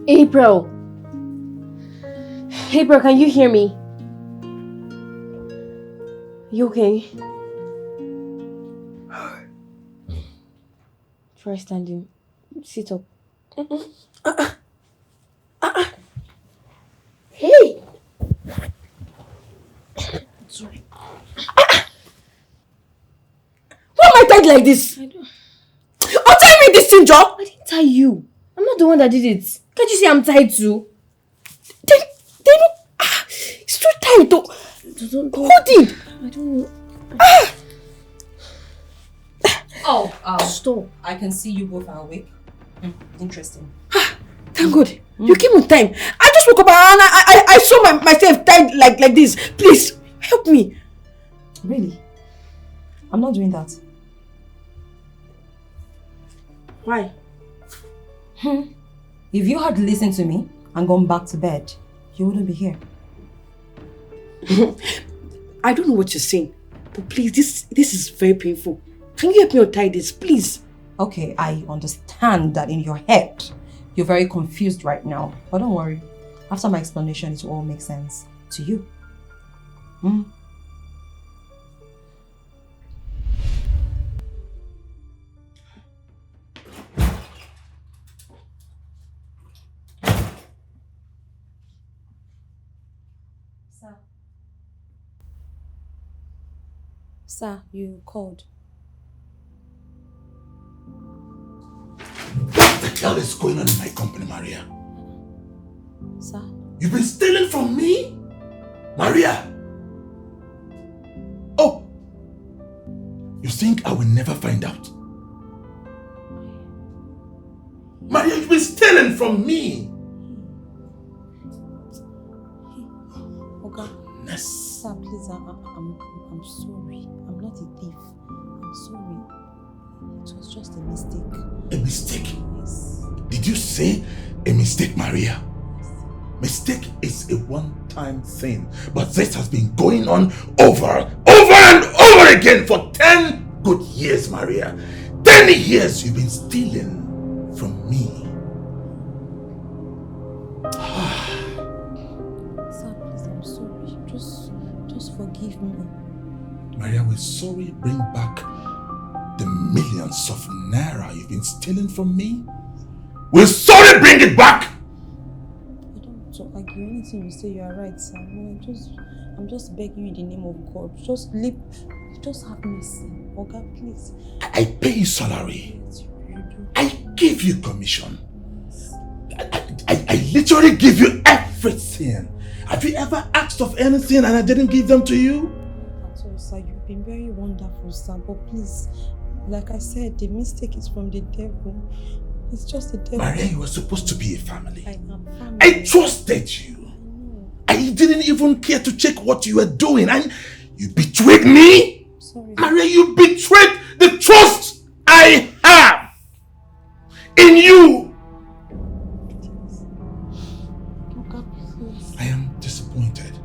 April! April, can you hear me? You okay? Try standing. Sit up. Hey! Sorry. Why am I tied like this? I don't... Oh, tie me this thing, Joe! I didn't tie you. I'm not the one that did it. Can't you see I'm tied too? They don't... it's too tight though. Who did? I don't know. oh, Stop. I can see you both are awake. Interesting. Thank God. You came on time. I just woke up and I saw myself tied like this. Please, help me. Really? I'm not doing that. Why? If you had listened to me and gone back to bed, you wouldn't be here. I don't know what you're saying, but please, this is very painful. Can you help me untie this, please? Okay, I understand that in your head, you're very confused right now. But don't worry. After my explanation, it will all make sense to you. Sir, you called. What the hell is going on in my company, Maria? Sir? You've been stealing from me? Maria! Oh! You think I will never find out? Maria, you've been stealing from me! Okay. Goodness. Sir, please. Please, I'm sorry. I'm not a thief. I'm sorry. It was just a mistake. A mistake? Yes. Did you say a mistake, Maria? Mistake is a one-time thing, but this has been going on over and over again for 10 good years, Maria. 10 years you've been stealing from me. Sir, please, I'm sorry. Just forgive me. Maria, will sorry bring back the millions of naira you've been stealing from me? Will sorry bring it back? I don't want to argue. Anything you say, you are right, sir. No, I'm just begging you in the name of God. Just have mercy. Okay, please. I pay you salary. Yes, you do. I give you commission. I literally give you everything. Have you ever asked of anything and I didn't give them to you? That's all, sir. You've been very wonderful, sir. But please, like I said, the mistake is from the devil. It's just the devil. Maria, you were supposed to be a family. I am family. I trusted you. I didn't even care to check what you were doing. And you betrayed me? Sorry. Maria, you betrayed the trust I have in you. I am disappointed.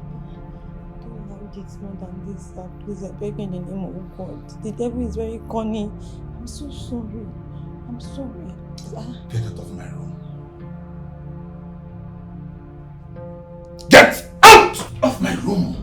Don't allow it more than this, sir. Please, I beg you in the name of God. The devil is very cunning. I'm so sorry. I'm sorry. Get out of my room. Get out of my room!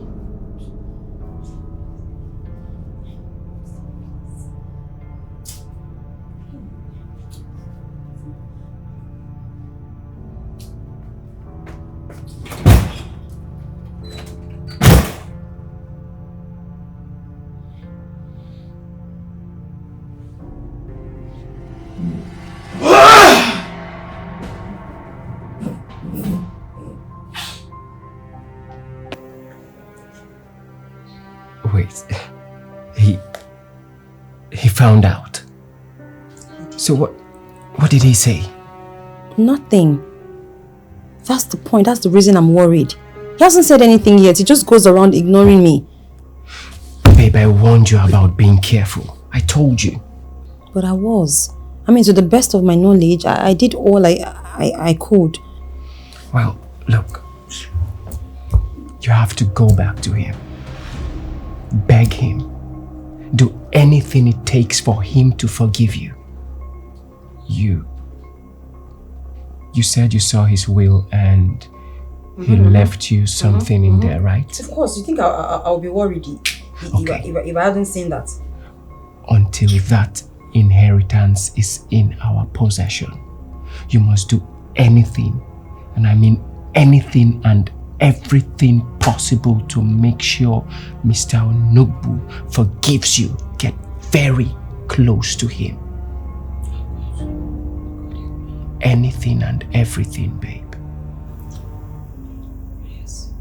Wait, he found out. So what did he say? Nothing. That's the point. That's the reason I'm worried. He hasn't said anything yet. He just goes around ignoring me. Babe, I warned you about being careful. I told you. But I was. I mean, to the best of my knowledge, I did all I could. Well, look. You have to go back to him. Beg him. Do anything it takes for him to forgive you. You said you saw his will and he left you something in there, right? Of course. You think I'll be worried if I hadn't seen that? Until that inheritance is in our possession, you must do anything, and I mean anything and everything possible to make sure Mr. Onugbu forgives you. Get very close to him. Anything and everything, babe. Yes.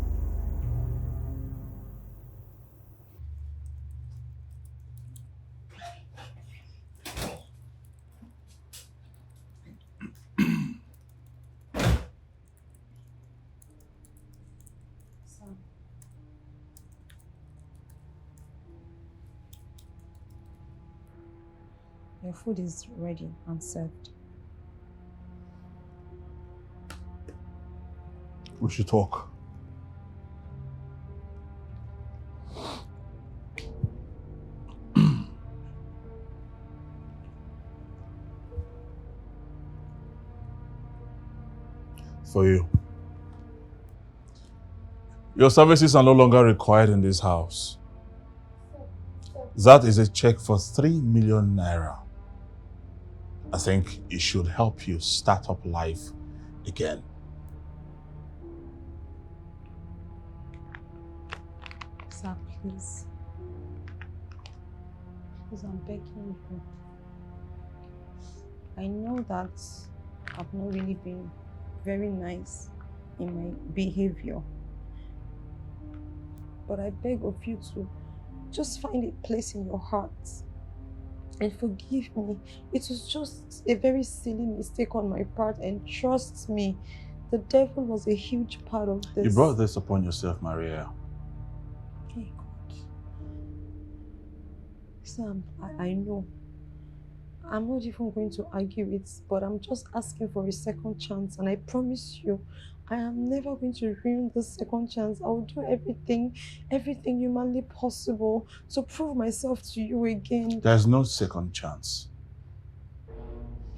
Your food is ready and served. We should talk. For you. Your services are no longer required in this house. That is a check for 3 million naira. I think it should help you start up life again. Sir, please. Please, I'm begging you. I know that I've not really been very nice in my behavior. But I beg of you to just find a place in your heart and forgive me. It was just a very silly mistake on my part, and trust me, the devil was a huge part of this. You brought this upon yourself, Maria. Hey, God. Sam, I know. I'm not even going to argue it, but I'm just asking for a second chance, and I promise you, I am never going to ruin this second chance. I will do everything humanly possible to prove myself to you again. There's no second chance.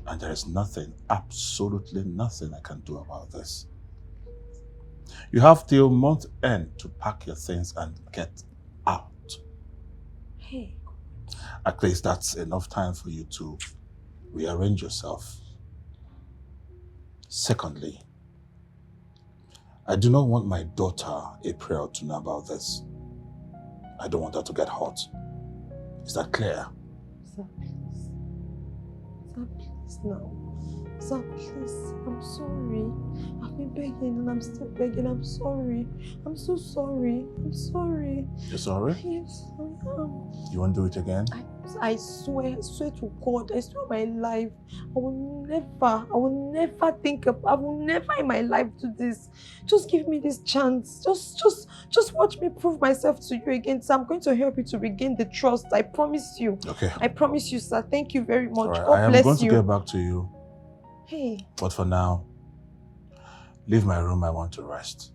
And there is nothing, absolutely nothing I can do about this. You have till month end to pack your things and get out. Hey. At least that's enough time for you to rearrange yourself. Secondly, I do not want my daughter, April, to know about this. I don't want her to get hurt. Is that clear? Sir, please. Sir, please now. Sir, please. I'm sorry. I've been begging and I'm still begging. I'm sorry. I'm so sorry. I'm sorry. You're sorry? Yes, I am. You won't do it again? I swear to God, I swear my life, I will never think of, I will never in my life do this. Just give me this chance. Just watch me prove myself to you again. So I'm going to help you to regain the trust. I promise you. Okay. I promise you, sir. Thank you very much. All right. God bless you. I am going to get back to you. Hey. But for now, leave my room. I want to rest.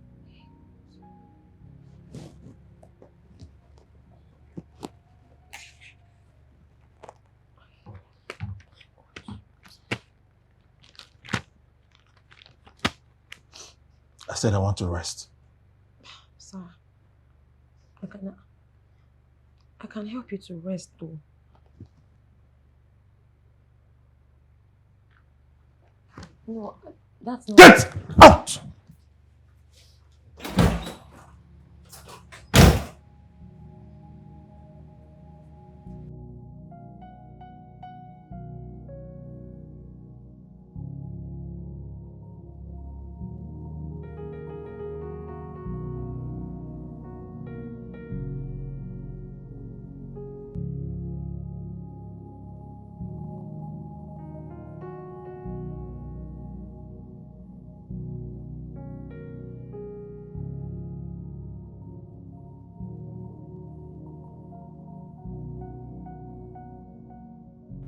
I said I want to rest. Sir, I can help you to rest though. No, that's not... Get out!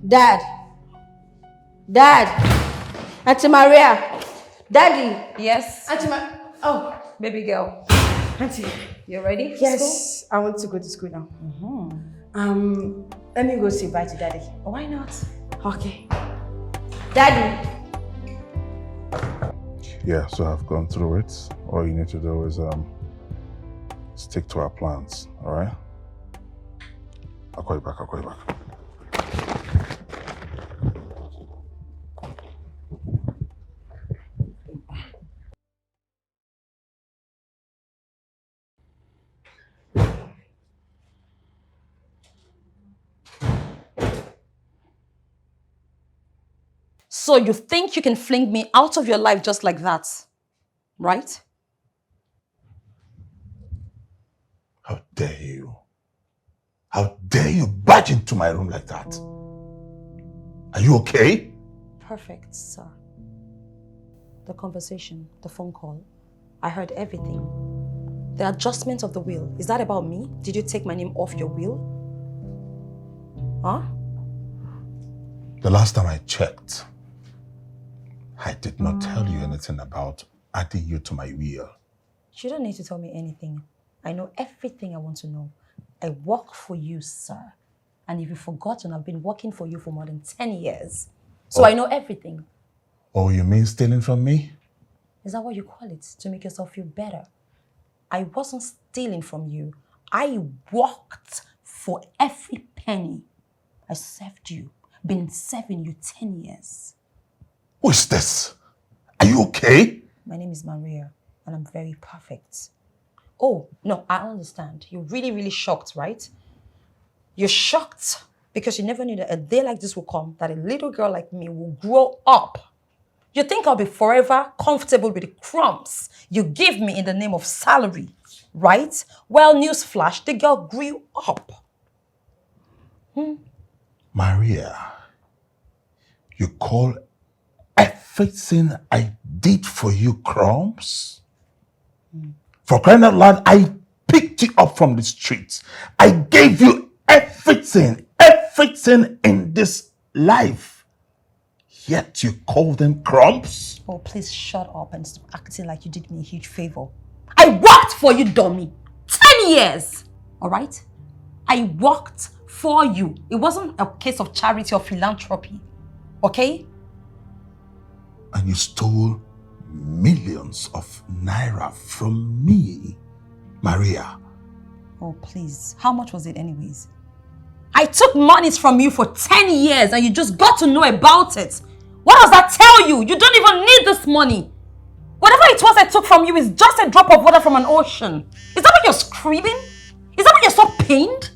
Dad! Auntie Maria! Daddy! Yes? Auntie Maria! Oh, Baby girl. Auntie. You ready? Yes, I want to go to school now. Let me go say bye to Daddy. Why not? Okay. Daddy! Yeah, so I've gone through it. All you need to do is stick to our plans, all right? I'll call you back. So you think you can fling me out of your life just like that, right? How dare you? How dare you barge into my room like that? Are you okay? Perfect, sir. The conversation, the phone call, I heard everything. The adjustment of the will, is that about me? Did you take my name off your will? Huh? The last time I checked, I did not tell you anything about adding you to my will. You don't need to tell me anything. I know everything I want to know. I work for you, sir. And if you've forgotten, I've been working for you for more than 10 years. So I know everything. Oh, you mean stealing from me? Is that what you call it? To make yourself feel better? I wasn't stealing from you. I worked for every penny. I served you. Been serving you 10 years. Who is this? Are you okay? My name is Maria, and I'm very perfect. Oh, no, I understand. You're really, really shocked, right? You're shocked because you never knew that a day like this will come, that a little girl like me will grow up. You think I'll be forever comfortable with the crumbs you give me in the name of salary, right? Well, newsflash, the girl grew up. Maria, you call everything I did for you crumbs? For crying out loud, I picked you up from the streets. I gave you everything everything in this life, yet you call them crumbs? Oh, please shut up and stop acting like you did me a huge favor. I worked for you, dummy. 10 years. All right? I worked for you. It wasn't a case of charity or philanthropy. Okay? And you stole millions of naira from me, Maria. Oh, please. How much was it anyways? I took monies from you for 10 years and you just got to know about it. What does that tell you? You don't even need this money. Whatever it was I took from you is just a drop of water from an ocean. Is that why you're screaming? Is that why you're so pained?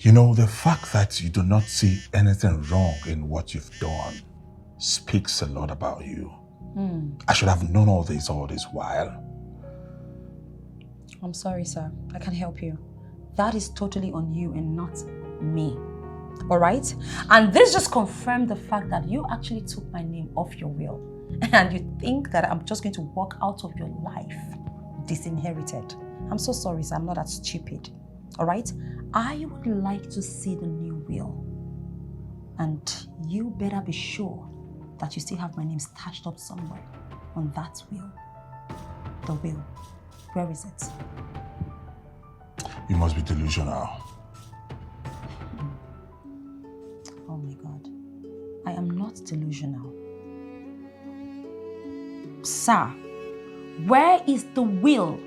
You know, the fact that you do not see anything wrong in what you've done speaks a lot about you. I should have known all this while. I'm sorry, sir. I can't help you. That is totally on you and not me. Alright? And this just confirmed the fact that you actually took my name off your will. And you think that I'm just going to walk out of your life disinherited. I'm so sorry, sir. I'm not that stupid. Alright? I would like to see the new will. And you better be sure that you still have my name stashed up somewhere on that will. The will. Where is it? You must be delusional. Oh my God. I am not delusional. Sir, where is the will?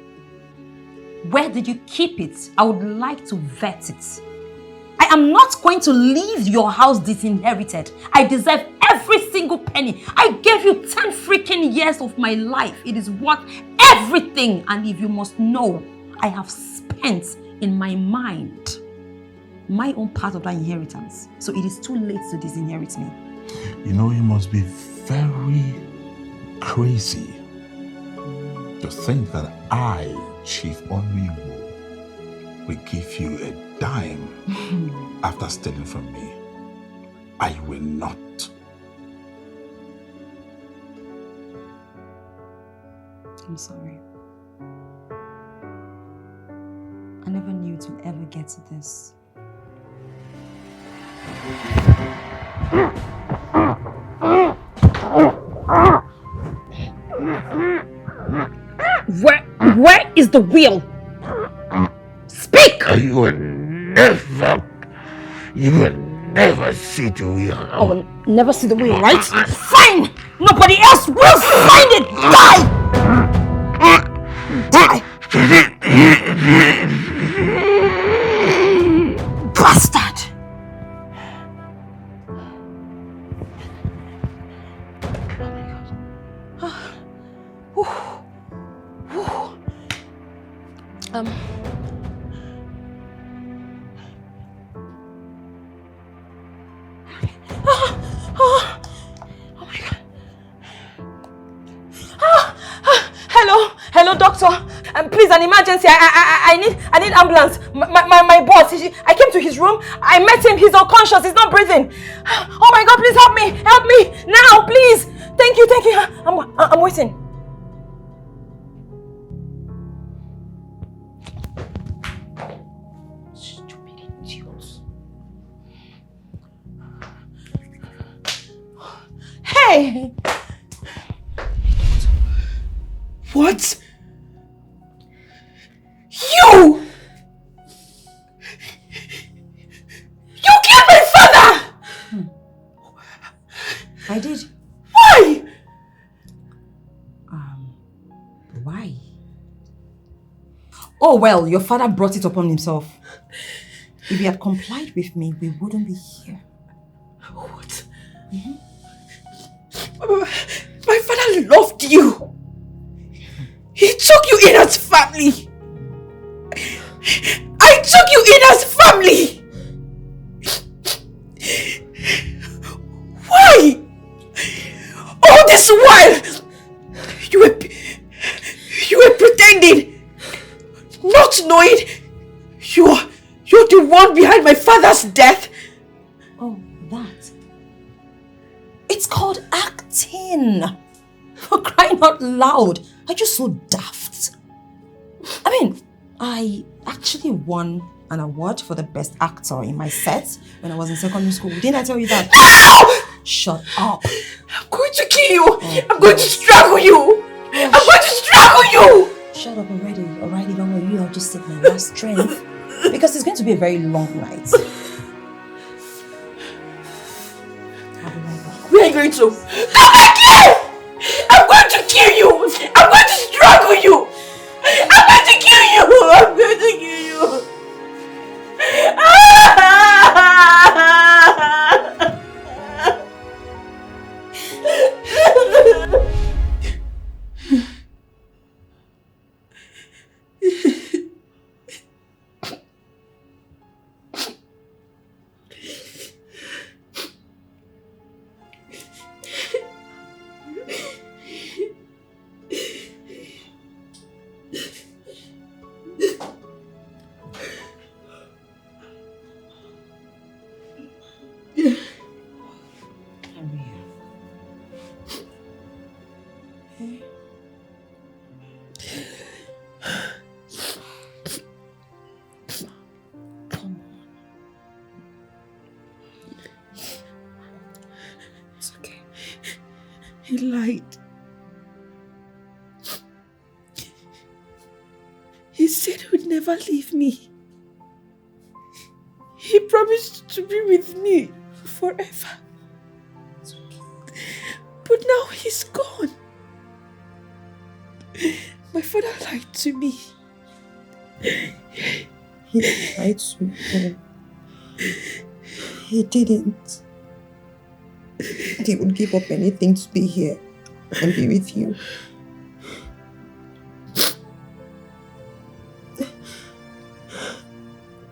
Where did you keep it? I would like to vet it. I am not going to leave your house disinherited. I deserve every single penny. I gave you 10 freaking years of my life. It is worth everything. And if you must know, I have spent in my mind my own part of that inheritance. So it is too late to disinherit me. You know, you must be very crazy to think that I, Chief Onwiwo, will give you a dime after stealing from me. I will not. I'm sorry. I never knew it would ever get to this. Where is the will? Speak! You will never see the will. I will never see the will, right? Fine! Nobody else will find it! Die! Die! Bastard! Hello, doctor. Please, an emergency. I need ambulance. My boss. I came to his room. I met him. He's unconscious. He's not breathing. Oh my God! Please help me. Help me now, please. Thank you. I'm waiting. Stupid idiots. Hey. What? You killed my father! I did. Why? Why? Oh well, your father brought it upon himself. If he had complied with me, we wouldn't be here. What? My father loved you. He took you in as family. I took you in as family. Why? All this while, you were pretending, not knowing you're the one behind my father's death. Oh, that. It's called acting. For crying out loud. Are you so daft? I mean, I actually won an award for the best actor in my set when I was in secondary school. Didn't I tell you that? No! Shut up. I'm going to kill you. I'm going to strangle you. I'm going to strangle you. Shut up already. Alrighty, don't worry. I'll just take my last strength because it's going to be a very long night. I'll be right back. Where are you going to? Come back here! I'm going to kill you. I'm going to strangle you. I'm going to kill you. I'm going to kill you. He lied. He said he would never leave me. He promised to be with me forever. But now he's gone. My father lied to me. He lied to you. He didn't. He would give up anything to be here and be with you.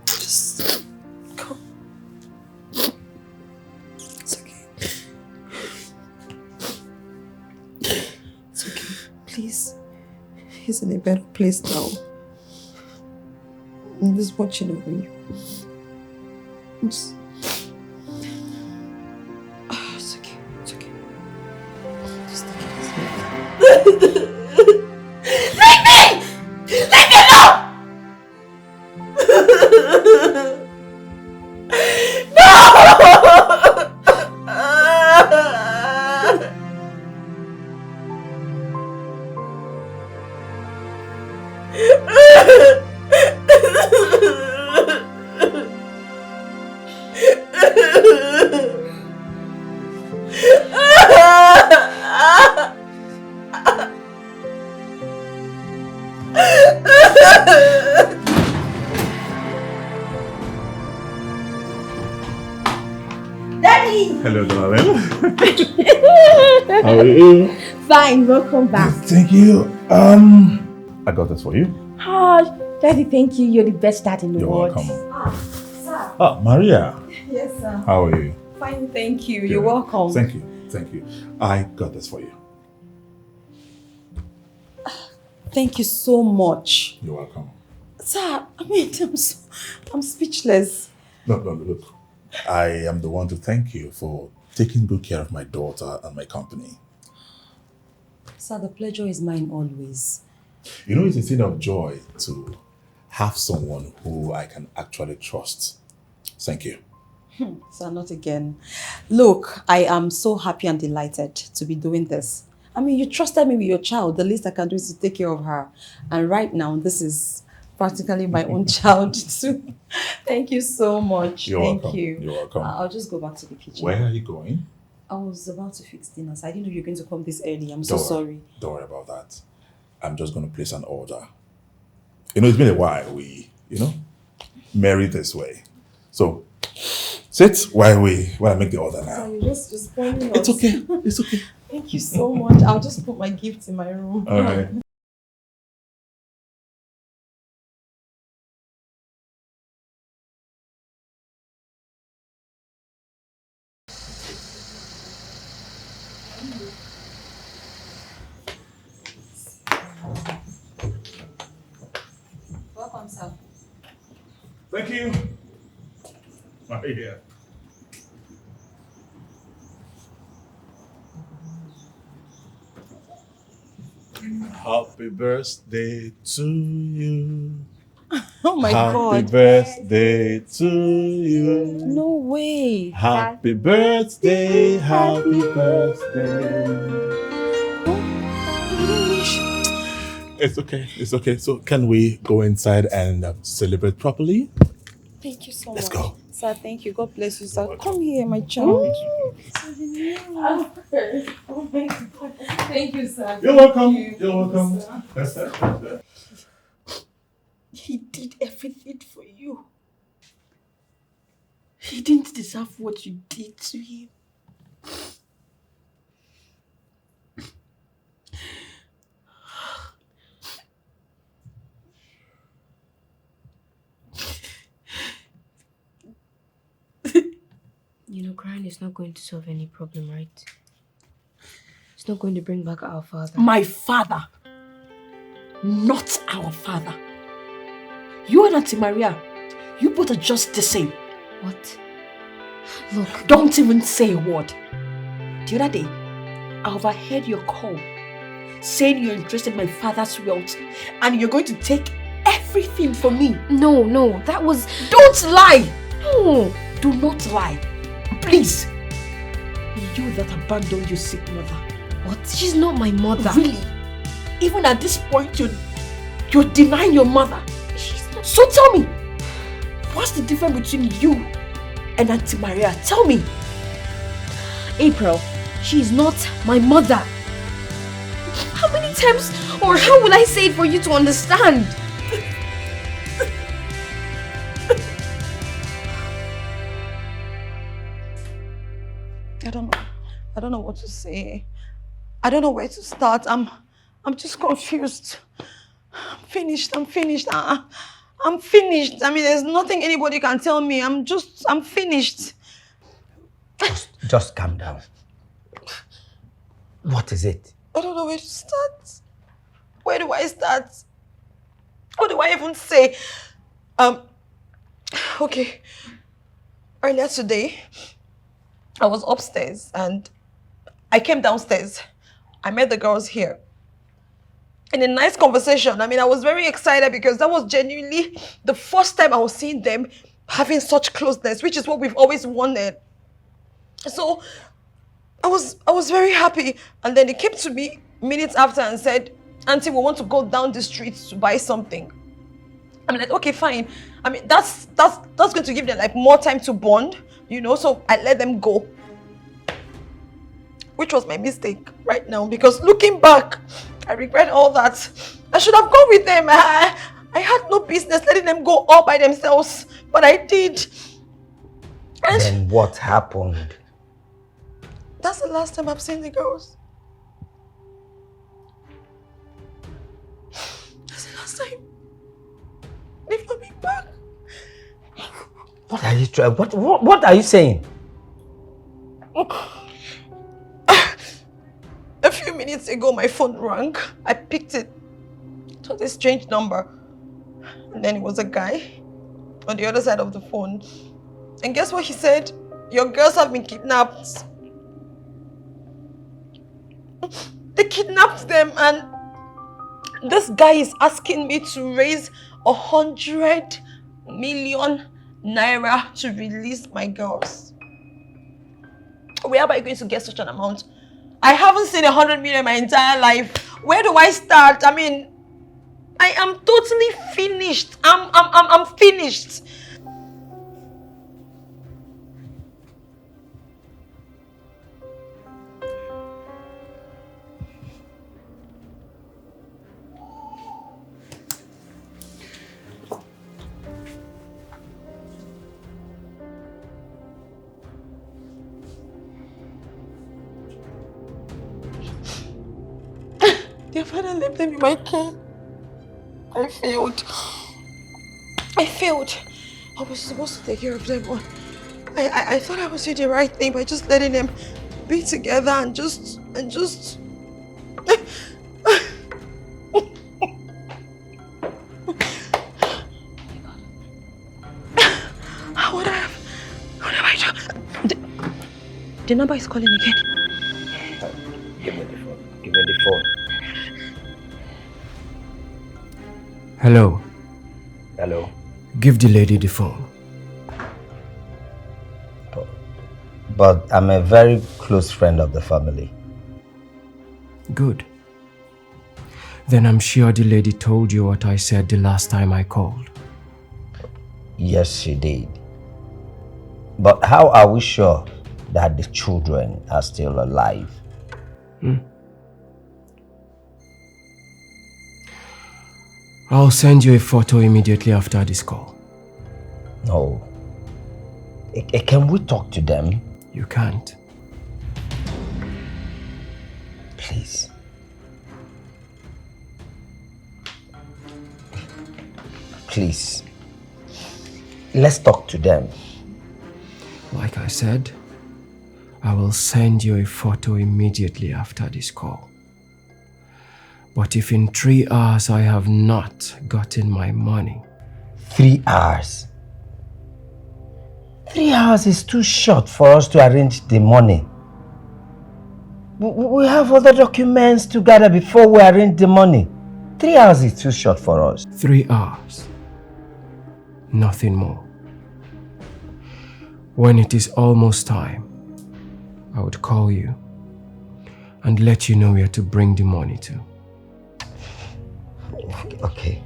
Just come. It's okay. It's okay. Please. He's in a better place now. I'm just watching over you. Just... it's okay. It's okay. Just take it easy. Leave me! Leave me alone! Hello, darling. How are you? Fine, welcome back. Thank you. I got this for you. Oh, Daddy, thank you. You're the best dad in the You're world. welcome. Sir. Maria. Yes, sir. How are you? Fine, thank you. Good. You're welcome. Thank you. Thank you. I got this for you. Thank you so much. You're welcome. Sir, I'm speechless. No, look. I am the one to thank you for taking good care of my daughter and my company. Sir, the pleasure is mine always. You know, it's a thing of joy to have someone who I can actually trust. Thank you. Sir, not again. Look, I am so happy and delighted to be doing this. I mean, you trusted me with your child. The least I can do is to take care of her. And right now, this is practically my own child too. Thank you so much. You're Thank welcome. you. You're welcome. I'll just go back to the kitchen. Where are you going? I was about to fix dinner, so I didn't know you were going to come this early. I'm so sorry. Don't worry about that. I'm just going to place an order. You know, it's been a while we, married this way. So, sit while I make the order now. Sir, you're just spoiling It's us. okay. It's okay. Thank you so much. I'll just put my gift in my room. All right. Welcome, sir. Thank you. Maria. Happy birthday to you. Oh my Happy God. birthday to you. No way. Happy birthday, happy birthday. It's okay, it's okay. So can we go inside and celebrate properly? Thank you so Let's much. go. Sir, thank you. God bless you, sir. Come here, my child. Oh my God. Thank you, sir. You're welcome. You're welcome. He did everything for you. He didn't deserve what you did to him. You know, crying is not going to solve any problem, right? It's not going to bring back our father. My father, not our father. You and Auntie Maria, you both are just the same. What? Look. Don't even say a word. The other day, I overheard your call saying you're interested in my father's wealth and you're going to take everything from me. No, that was... Don't lie! No! Do not lie. Please. You that abandoned your sick mother. What? She's not my mother. Really? Even at this point, you're denying your mother. She's not... So tell me, what's the difference between you and Auntie Maria? Tell me. April, she's not my mother. How many times or how will I say it for you to understand? I don't know what to say. I don't know where to start. I'm just confused. I'm finished. I'm finished. I'm finished. I mean, there's nothing anybody can tell me. I'm finished. Just calm down. What is it? I don't know where to start. Where do I start? What do I even say? Okay. Earlier today, I was upstairs and I came downstairs. I met the girls here. In a nice conversation. I mean, I was very excited because that was genuinely the first time I was seeing them having such closeness, which is what we've always wanted. So I was very happy. And then they came to me minutes after and said, Auntie, we want to go down the street to buy something. I'm like, okay, fine. I mean, that's going to give them like more time to bond, you know, so I let them go. Which was my mistake right now, because looking back, I regret all that. I should have gone with them. I had no business letting them go all by themselves, but I did. And then what happened? That's the last time I've seen the girls. That's the last time. They've not been back. What are you trying? What are you saying? A few minutes ago, my phone rang. I picked it. It was a strange number. And then it was a guy on the other side of the phone. And guess what he said? Your girls have been kidnapped. They kidnapped them, and this guy is asking me to raise 100 million naira to release my girls. Where am I going to get such an amount? I haven't seen 100 million in my entire life. Where do I start? I mean, I am totally finished. I'm finished. Their father left them in my care. I failed. I was supposed to take care of them, but I thought I was doing the right thing by just letting them be together and just. What have I done? The number is calling again. Give me the phone. Hello. Hello? Give the lady the phone. But I'm a very close friend of the family. Good. Then I'm sure the lady told you what I said the last time I called. Yes, she did. But how are we sure that the children are still alive? I'll send you a photo immediately after this call. No. Can we talk to them? You can't. Please. Please. Let's talk to them. Like I said, I will send you a photo immediately after this call. But if in 3 hours I have not gotten my money... 3 hours? 3 hours is too short for us to arrange the money. We have other documents to gather before we arrange the money. 3 hours is too short for us. 3 hours. Nothing more. When it is almost time, I would call you and let you know where to bring the money to. Okay.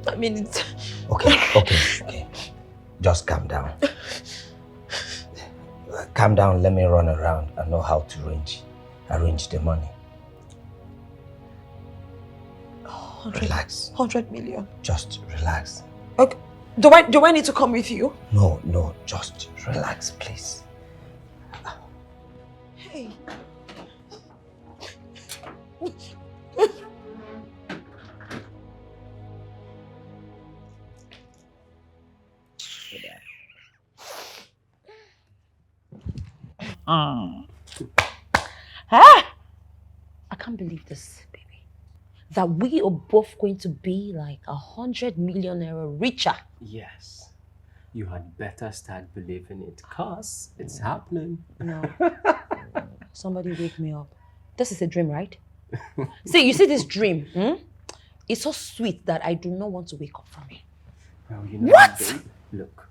I mean, it's... Okay. Just calm down. Calm down, let me run around and know how to arrange the money. Relax. 100 million. Just relax. Okay. Do I need to come with you? No, just relax, please. Hey. I can't believe this, baby. That we are both going to be like 100 million naira richer. Yes. You had better start believing it, cause it's happening. No. Somebody wake me up. This is a dream, right? See, you see this dream? It's so sweet that I do not want to wake up from it. Well, you know What? Babe, look,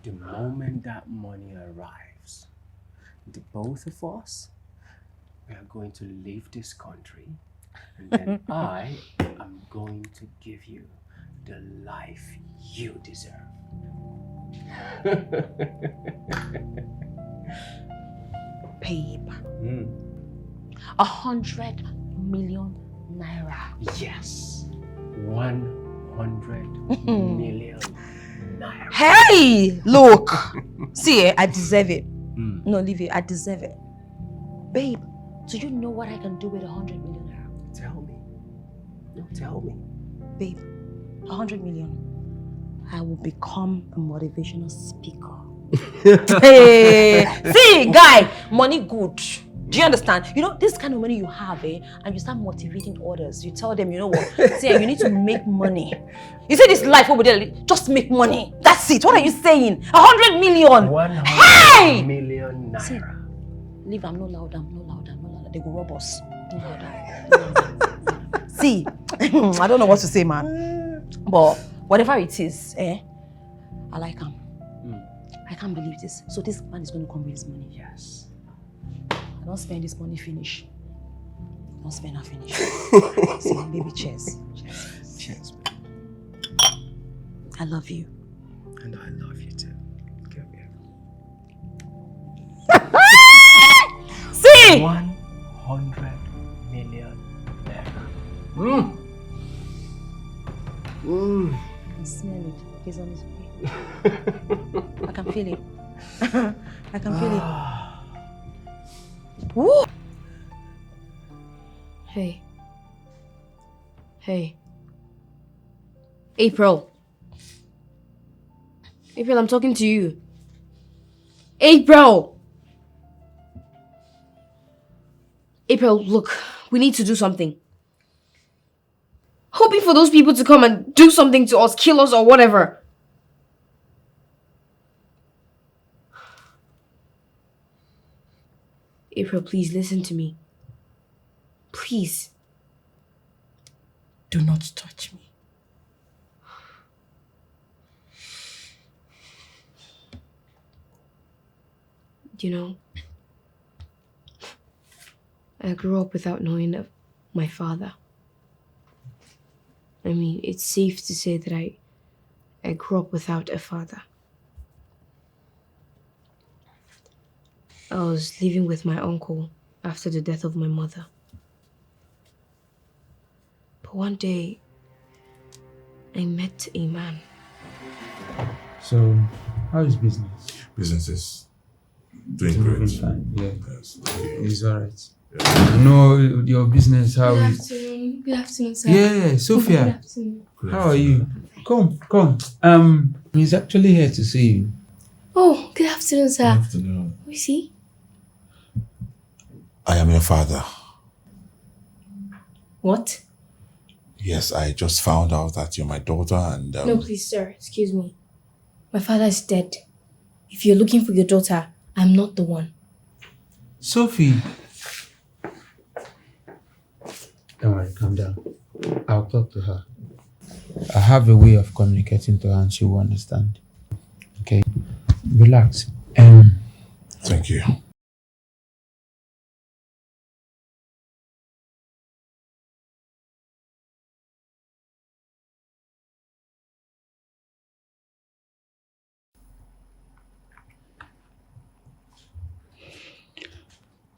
the moment that money arrives, the both of us, we are going to leave this country, and then I am going to give you the life you deserve. Babe. 100 million naira. Yes. 100 million naira. Hey! Look! See, I deserve it. No, leave it. I deserve it. Babe, do you know what I can do with 100 million naira? Tell me. No, tell me. Babe, 100 million. I will become a motivational speaker. Hey! See, guy, money good. Do you understand? You know, this kind of money you have, and you start motivating others. You tell them, you know what? See, you need to make money. You say this life over there, just make money. That's it. What are you saying? 100 million. 100 million naira. See, leave, I'm not loud. They go rob us. No louder. See, I don't know what to say, man. But whatever it is, I like him. I can't believe this. So this man is going to come with his money. Yes. I don't spend this money finish. Don't spend her finish. See, baby, cheers. Cheers. I love you. And I love you too. Come here. See! 100 million naira. I can smell it. He's on his way. I can feel it. I can feel it. Woo! Hey. April. April, I'm talking to you. April! April, look, we need to do something. Hoping for those people to come and do something to us, kill us or whatever. April, please listen to me. Please. Do not touch me. You know, I grew up without knowing of my father. I mean, it's safe to say that I grew up without a father. I was living with my uncle after the death of my mother. But one day, I met a man. So, how is business? Business is doing great. Fine. Yeah, Yes. it's alright. I know your business. How Good is? afternoon. Good afternoon, sir. Yeah, Sophia. Good afternoon. How are you? Come. He's actually here to see you. Oh, good afternoon, sir. Good afternoon. Who is he? I am your father. What? Yes, I just found out that you're my daughter and... No, please, sir. Excuse me. My father is dead. If you're looking for your daughter, I'm not the one. Sophie. Don't worry, calm down. I'll talk to her. I have a way of communicating to her and she will understand. Okay? Relax. Thank you.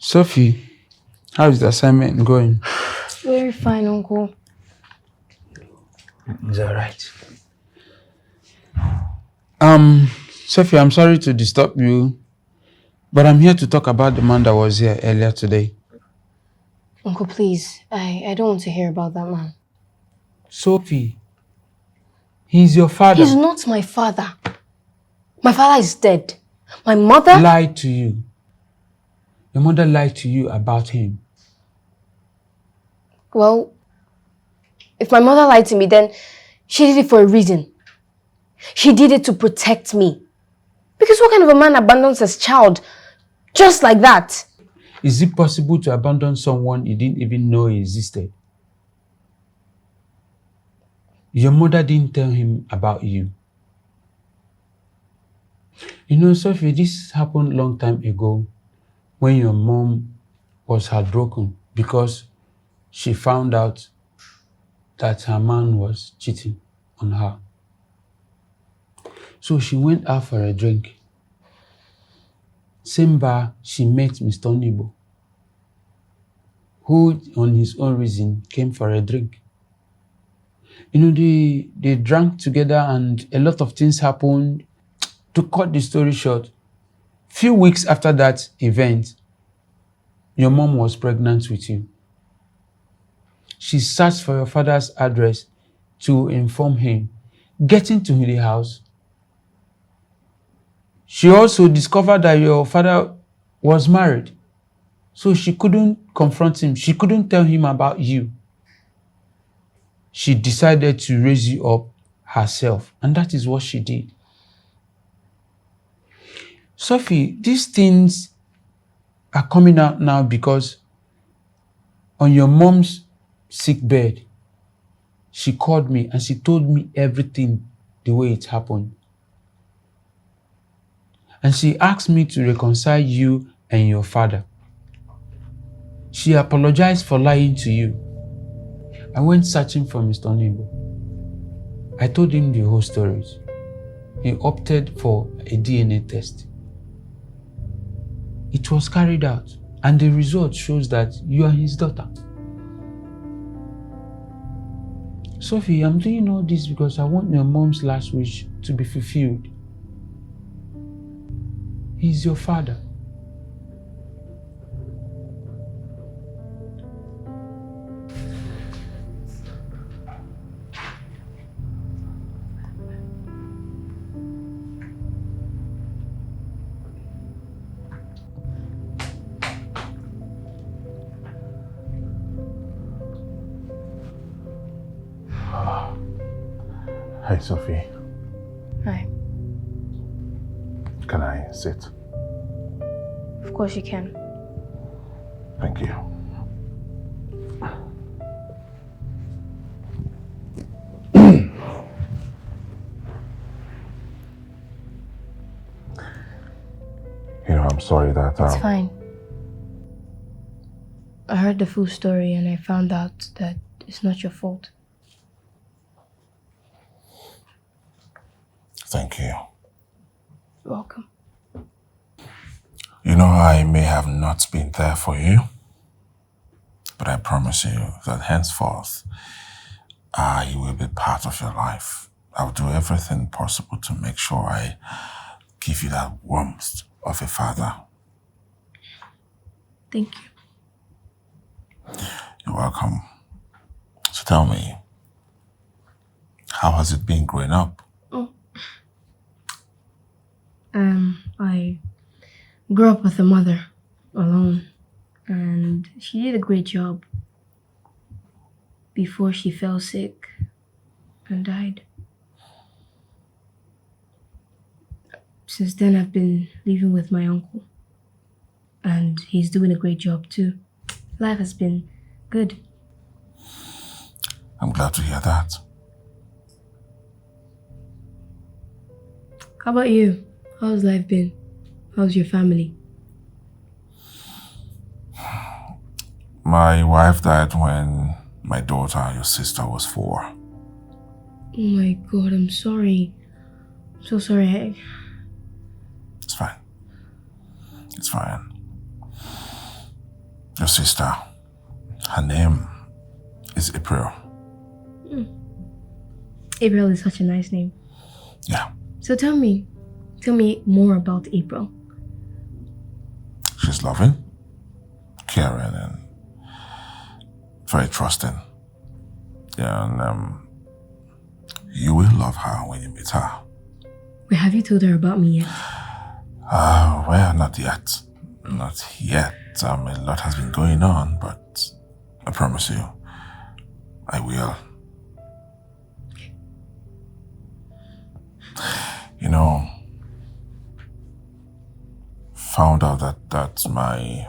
Sophie, how is the assignment going? Very fine, Uncle. It's alright. Sophie, I'm sorry to disturb you, but I'm here to talk about the man that was here earlier today. Uncle, please. I don't want to hear about that man. Sophie, he's your father. He's not my father. My father is dead. My mother lied to you. Your mother lied to you about him. Well, if my mother lied to me, then she did it for a reason. She did it to protect me. Because what kind of a man abandons his child just like that? Is it possible to abandon someone you didn't even know existed? Your mother didn't tell him about you. You know, Sophie, this happened a long time ago when your mom was heartbroken because she found out that her man was cheating on her. So she went out for a drink. Same bar, she met Mr. Nibo, who on his own reason came for a drink. You know, they drank together and a lot of things happened. To cut the story short, few weeks after that event, your mom was pregnant with you. She searched for your father's address to inform him. Getting to the house, she also discovered that your father was married. So she couldn't confront him. She couldn't tell him about you. She decided to raise you up herself. And that is what she did. Sophie, these things are coming out now because on your mom's sick bed, she called me and she told me everything the way it happened. And she asked me to reconcile you and your father. She apologized for lying to you. I went searching for Mr. Nibo. I told him the whole stories. He opted for a DNA test. It was carried out, and the result shows that you are his daughter. Sophie, I'm doing all this because I want your mom's last wish to be fulfilled. He's your father. Hi, Sophie. Hi. Can I sit? Of course you can. Thank you. I'm sorry that... It's fine. I heard the full story and I found out that it's not your fault. Thank you. You're welcome. I may have not been there for you, but I promise you that henceforth, I will be part of your life. I'll do everything possible to make sure I give you that warmth of a father. Thank you. You're welcome. So tell me, how has it been growing up? I grew up with a mother alone, and she did a great job before she fell sick and died. Since then, I've been living with my uncle, and he's doing a great job too. Life has been good. I'm glad to hear that. How about you? How's life been? How's your family? My wife died when my daughter, your sister, was 4. Oh my God, I'm sorry. I'm so sorry. It's fine. It's fine. Your sister, her name is April. April is such a nice name. Yeah. So tell me more about April. She's loving, caring, and very trusting. Yeah, and you will love her when you meet her. Wait, have you told her about me yet? Well, not yet. Not yet. A lot has been going on, but I promise you, I will. Found out that my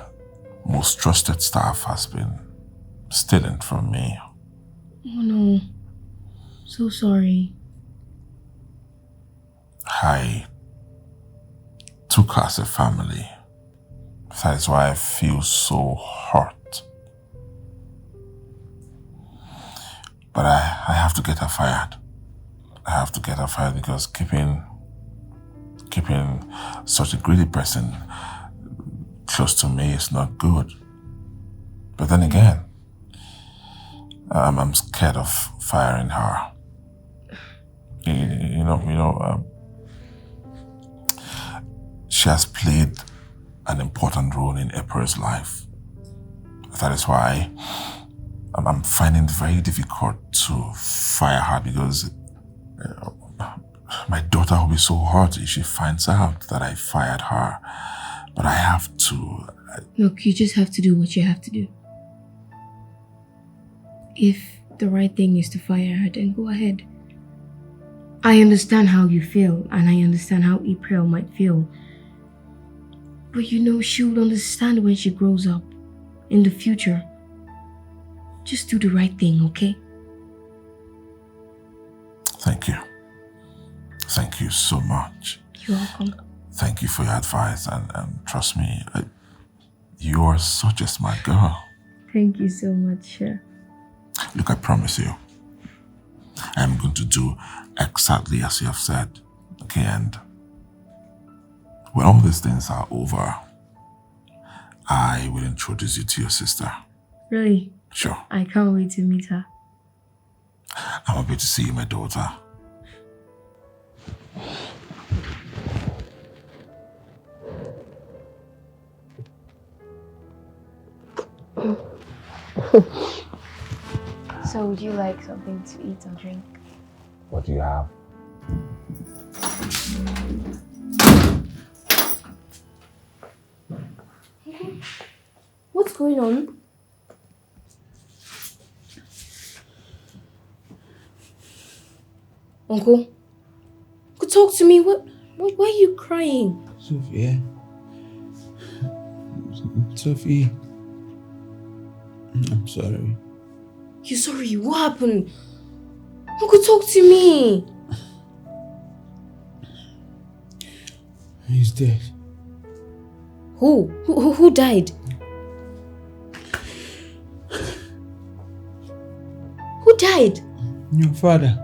most trusted staff has been stealing from me. Oh no. So sorry. I took her as a family. That is why I feel so hurt. But I have to get her fired. I have to get her fired because keeping such a greedy person close to me is not good. But then again, I'm scared of firing her. She has played an important role in April's life. That is why I'm finding it very difficult to fire her because my daughter will be so hurt if she finds out that I fired her. But I have to... Look, you just have to do what you have to do. If the right thing is to fire her, then go ahead. I understand how you feel, and I understand how April might feel. But she will understand when she grows up, in the future. Just do the right thing, okay? Thank you. Thank you so much. You're welcome. Thank you for your advice, and trust me, you are such a smart girl. Thank you so much. Look, I promise you, I'm going to do exactly as you have said. Okay, and when all these things are over, I will introduce you to your sister. Really? Sure. I can't wait to meet her. I'm happy to see you, my daughter. So would you like something to eat or drink? What do you have? What's going on? Uncle, talk to me. Why are you crying? Sophie. Sophie. I'm sorry. You're sorry? What happened? Uncle, talk to me. He's dead. Who died? Who died? Your father.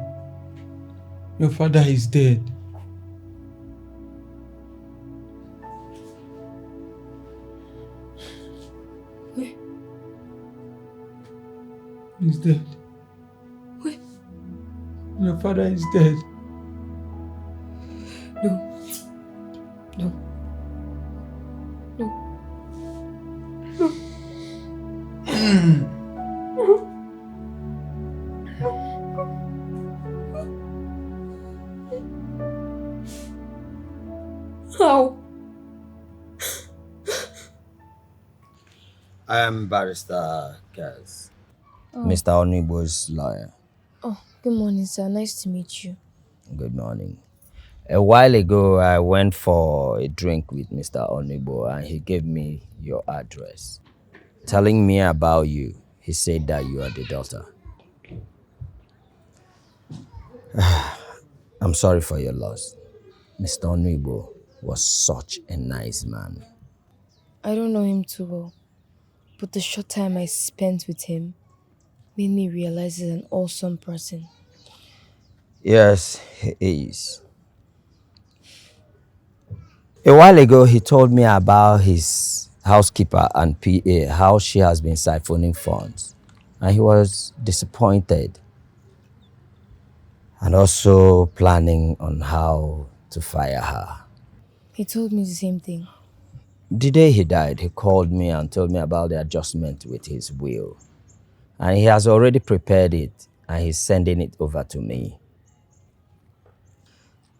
Your father is dead. Where? He's dead. Where? Your father is dead. No. No. No. How? I am Barrister Kaz, Mr. Onibo's lawyer. Oh, good morning, sir. Nice to meet you. Good morning. A while ago, I went for a drink with Mr. Onibo and he gave me your address. Telling me about you, he said that you are the daughter. I'm sorry for your loss. Mr. Onibo was such a nice man. I don't know him too well, but the short time I spent with him made me realize he's an awesome person. Yes, he is. A while ago, he told me about his housekeeper and PA, how she has been siphoning funds. And he was disappointed. And also planning on how to fire her. He told me the same thing. The day he died, he called me and told me about the adjustment with his will. And he has already prepared it and he's sending it over to me.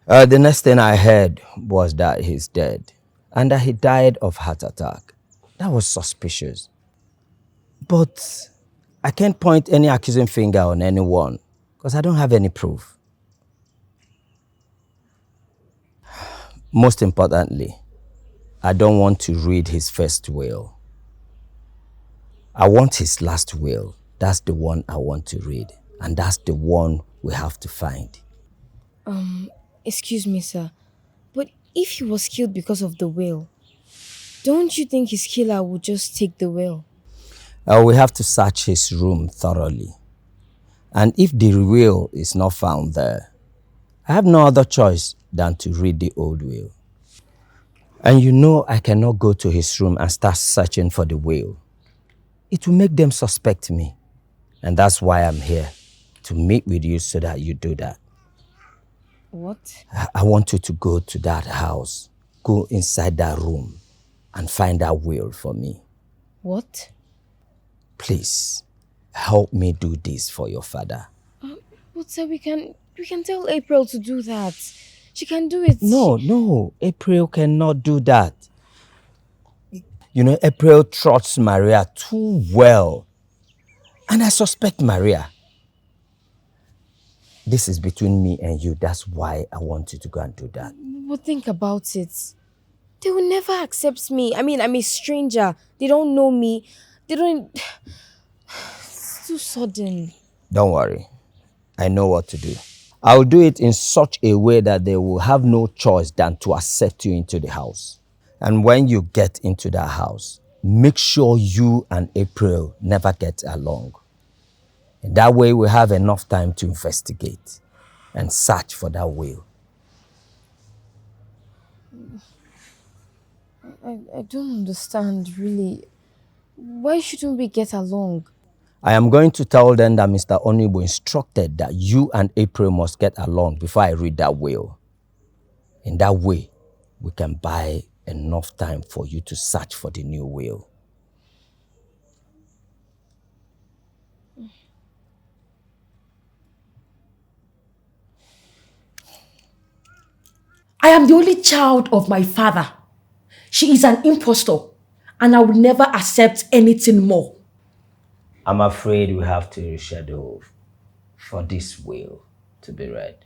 The next thing I heard was that he's dead and that he died of heart attack. That was suspicious. But I can't point any accusing finger on anyone because I don't have any proof. Most importantly, I don't want to read his first will. I want his last will. That's the one I want to read. And that's the one we have to find. Excuse me, sir, but if he was killed because of the will, don't you think his killer would just take the will? We have to search his room thoroughly. And if the will is not found there, I have no other choice than to read the old will. And you know I cannot go to his room and start searching for the will. It will make them suspect me. And that's why I'm here, to meet with you so that you do that. What? I want you to go to that house, go inside that room and find that will for me. What? Please, help me do this for your father. But sir, we can tell April to do that. She can do it. No, April cannot do that. You know, April trusts Maria too well. And I suspect Maria. This is between me and you. That's why I want you to go and do that. But think about it. They will never accept me. I mean, I'm a stranger. They don't know me. They don't... It's too sudden. Don't worry. I know what to do. I'll do it in such a way that they will have no choice than to accept you into the house. And when you get into that house, make sure you and April never get along. In that way, we have enough time to investigate and search for that will. I don't understand, really. Why shouldn't we get along? I am going to tell them that Mr. Onibo instructed that you and April must get along before I read that will. In that way, we can buy enough time for you to search for the new will. I am the only child of my father. She is an impostor, and I will never accept anything more. I'm afraid we have to reschedule for this will to be read.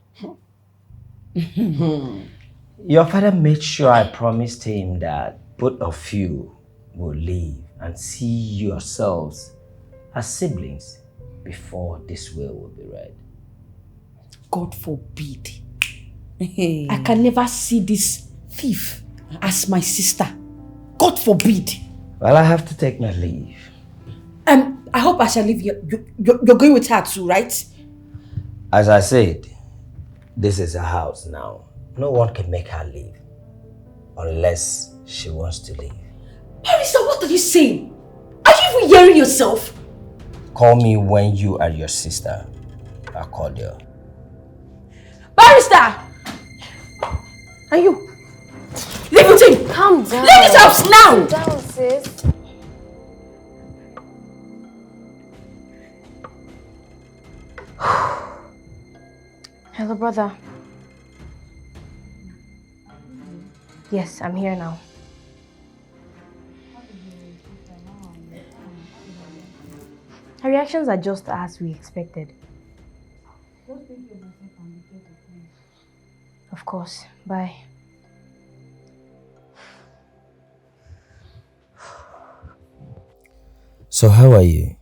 Your father made sure I promised him that both of you will live and see yourselves as siblings before this will be read. God forbid. I can never see this thief as my sister. God forbid. Well, I have to take my leave. I hope I shall leave you. You're going with her too, right? As I said, this is a house now. No one can make her leave unless she wants to leave. Barrister, what are you saying? Are you even hearing yourself? Call me when you and your sister are cordial. Barrister! And you? Leave it in! Calm down. Leave this house now! Calm down, sis. Hello, brother. Yes, I'm here now. Her reactions are just as we expected. Of course. Bye. So how are you?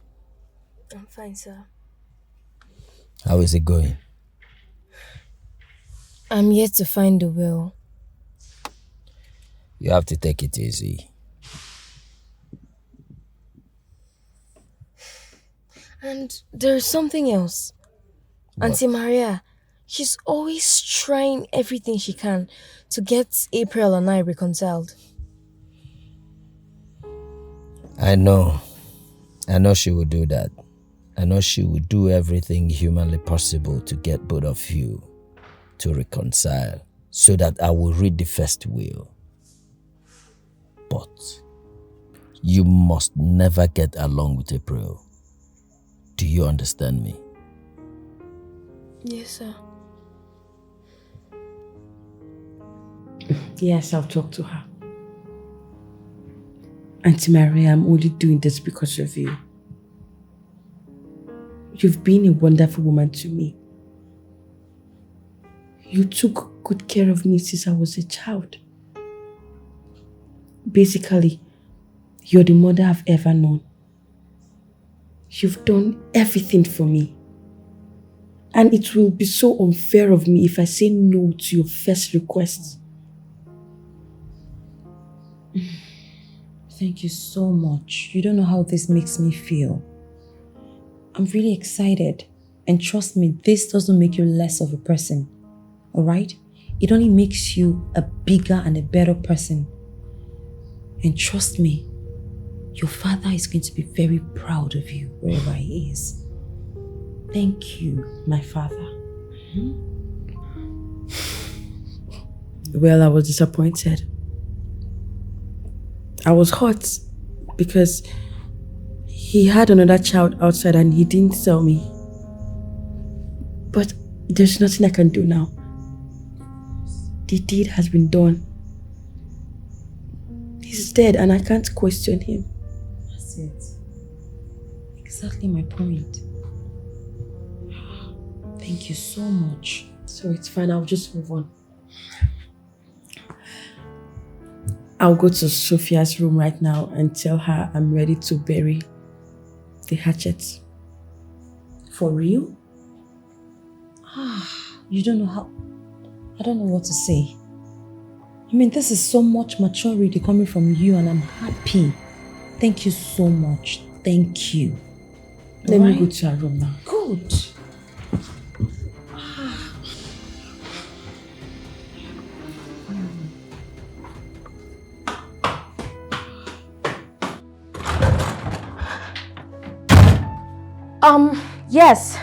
I'm fine, sir. How is it going? I'm yet to find the will. You have to take it easy. And there's something else. What? Auntie Maria, she's always trying everything she can to get April and I reconciled. I know she will do that. I know she will do everything humanly possible to get both of you to reconcile so that I will read the first will. But you must never get along with April. Do you understand me? Yes, sir. Yes, I'll talk to her. Auntie Maria, I'm only doing this because of you. You've been a wonderful woman to me. You took good care of me since I was a child. Basically, you're the mother I've ever known. You've done everything for me. And it will be so unfair of me if I say no to your first request. Thank you so much. You don't know how this makes me feel. I'm really excited. And trust me, this doesn't make you less of a person. Alright? It only makes you a bigger and a better person. And trust me, your father is going to be very proud of you wherever he is. Thank you, my father. Well, I was disappointed. I was hurt because he had another child outside and he didn't tell me. But there's nothing I can do now. The deed has been done. He's dead and I can't question him. That's it. Exactly my point. Thank you so much. So it's fine, I'll just move on. I'll go to Sophia's room right now and tell her I'm ready to bury the hatchet. For real? You don't know how... I don't know what to say. I mean, this is so much maturity coming from you and I'm happy. Thank you so much. Thank you. Let me go to her room now. Good. Yes.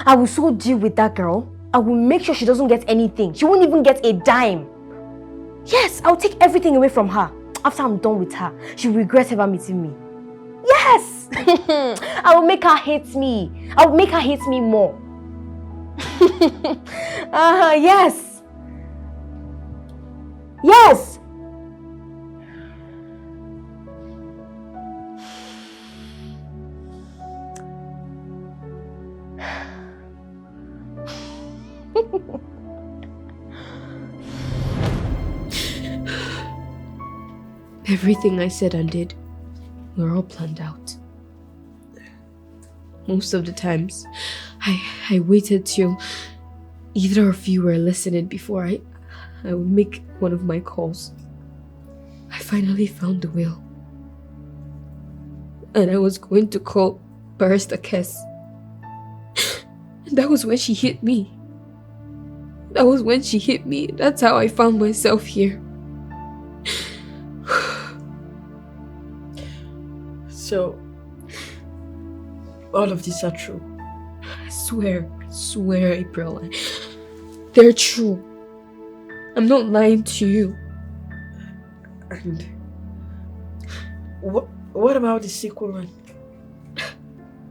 I will so deal with that girl. I will make sure she doesn't get anything. She won't even get a dime. Yes, I'll take everything away from her. After I'm done with her, she'll regret ever meeting me. Yes! I will make her hate me. I will make her hate me more. Yes. Yes. Everything I said and did were all planned out. Most of the times, I waited till either of you were listening before I would make one of my calls. I finally found the will. And I was going to call Barrister Kess. And that was when she hit me. That's how I found myself here. So, all of these are true. I swear, April. They're true. I'm not lying to you. And what about the sequel one?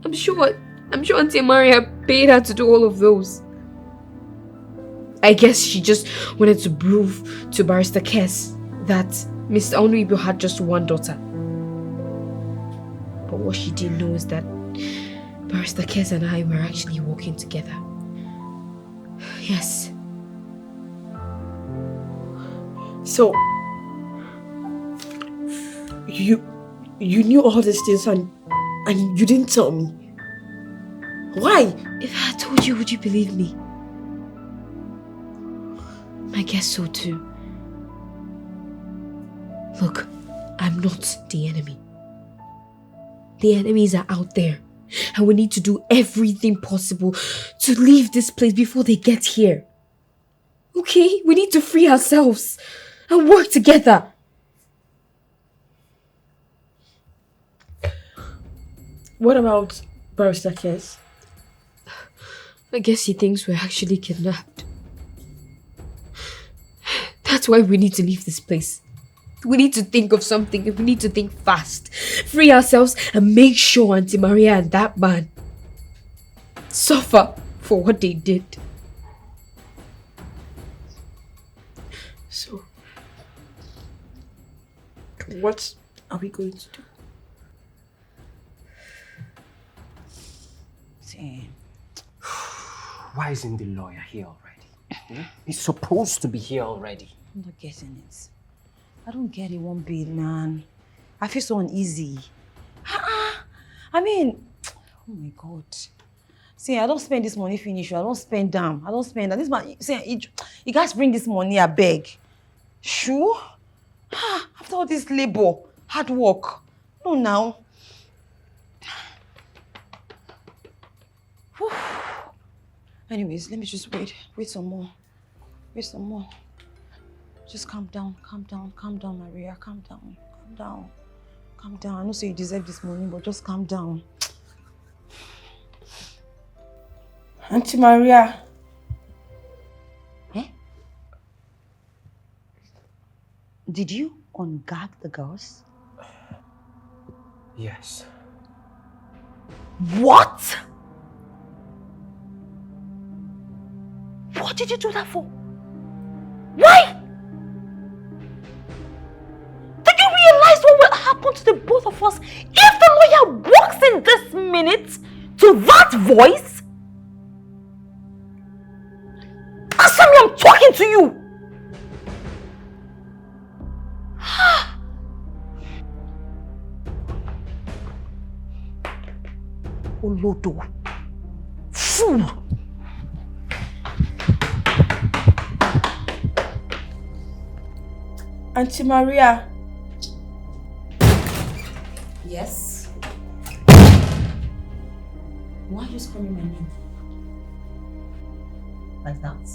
I'm sure Auntie Maria paid her to do all of those. I guess she just wanted to prove to Barrister Kess that Mr. Onuibo had just one daughter. But what she didn't know is that Barrister Kess and I were actually working together. Yes. So, you knew all these things and you didn't tell me. Why? If I had told you, would you believe me? I guess so too. Look, I'm not the enemy. The enemies are out there. And we need to do everything possible to leave this place before they get here. Okay? We need to free ourselves and work together. What about Barrister Kess? I guess he thinks we're actually kidnapped. That's why we need to leave this place. We need to think of something. We need to think fast. Free ourselves and make sure Auntie Maria and that man suffer for what they did. So, what are we going to do? Why isn't the lawyer here already? He's supposed to be here already. I'm not getting it. I don't get it one bit, man. I feel so uneasy. I mean, oh my God. See, I don't spend this money finish. I don't spend damn. I don't spend that. This man, see, you guys bring this money, I beg. Sure? After all this labor, hard work. No, now. Whew. Anyways, let me just wait. Wait some more. Wait some more. Just calm down, Maria. Calm down. I know say you deserve this money, but just calm down. Auntie Maria. Eh? Did you ungag the girls? Yes. What? What did you do that for? Why? Did you realize what will happen to the both of us if the lawyer walks in this minute to that voice? Asami, I'm talking to you! Olodo. Fool! Auntie Maria. Yes? Why are you screaming my name? Like that?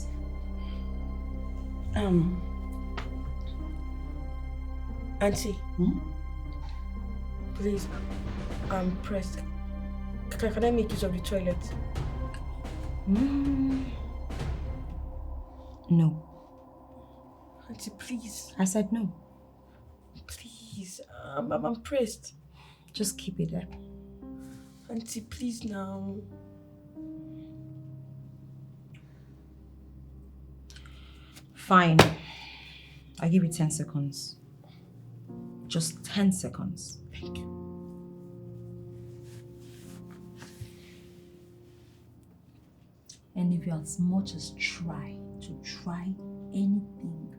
Auntie. Please, I'm pressed. Can I make use of the toilet? No. Auntie, please. I said no. Please, I'm pressed. Just keep it there. Auntie, please now. Fine. I'll give you 10 seconds. Just 10 seconds. Thank you. And if you as much as try anything,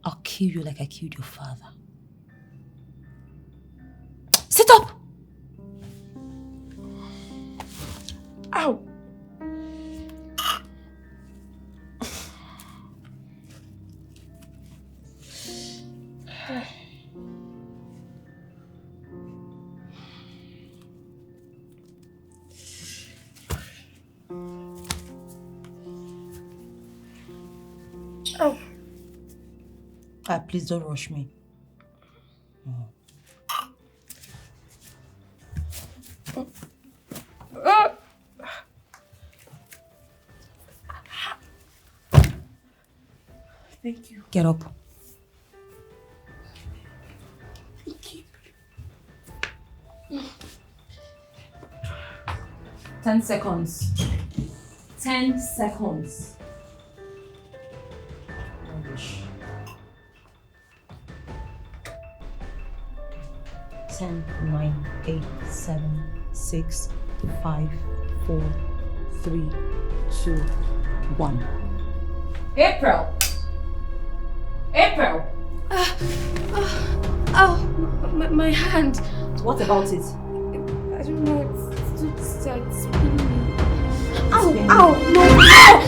I'll kill you like I killed your father. Sit up! Ow! Please don't rush me. Thank you. Get up. Thank you. 10 seconds. 10 seconds. Rubbish. 10, 9, 8, 7, 6, 5, 4, 3, 2, 1. April! April! My hand. What about it? I don't know. It's spinning me. Ow! No! Ow!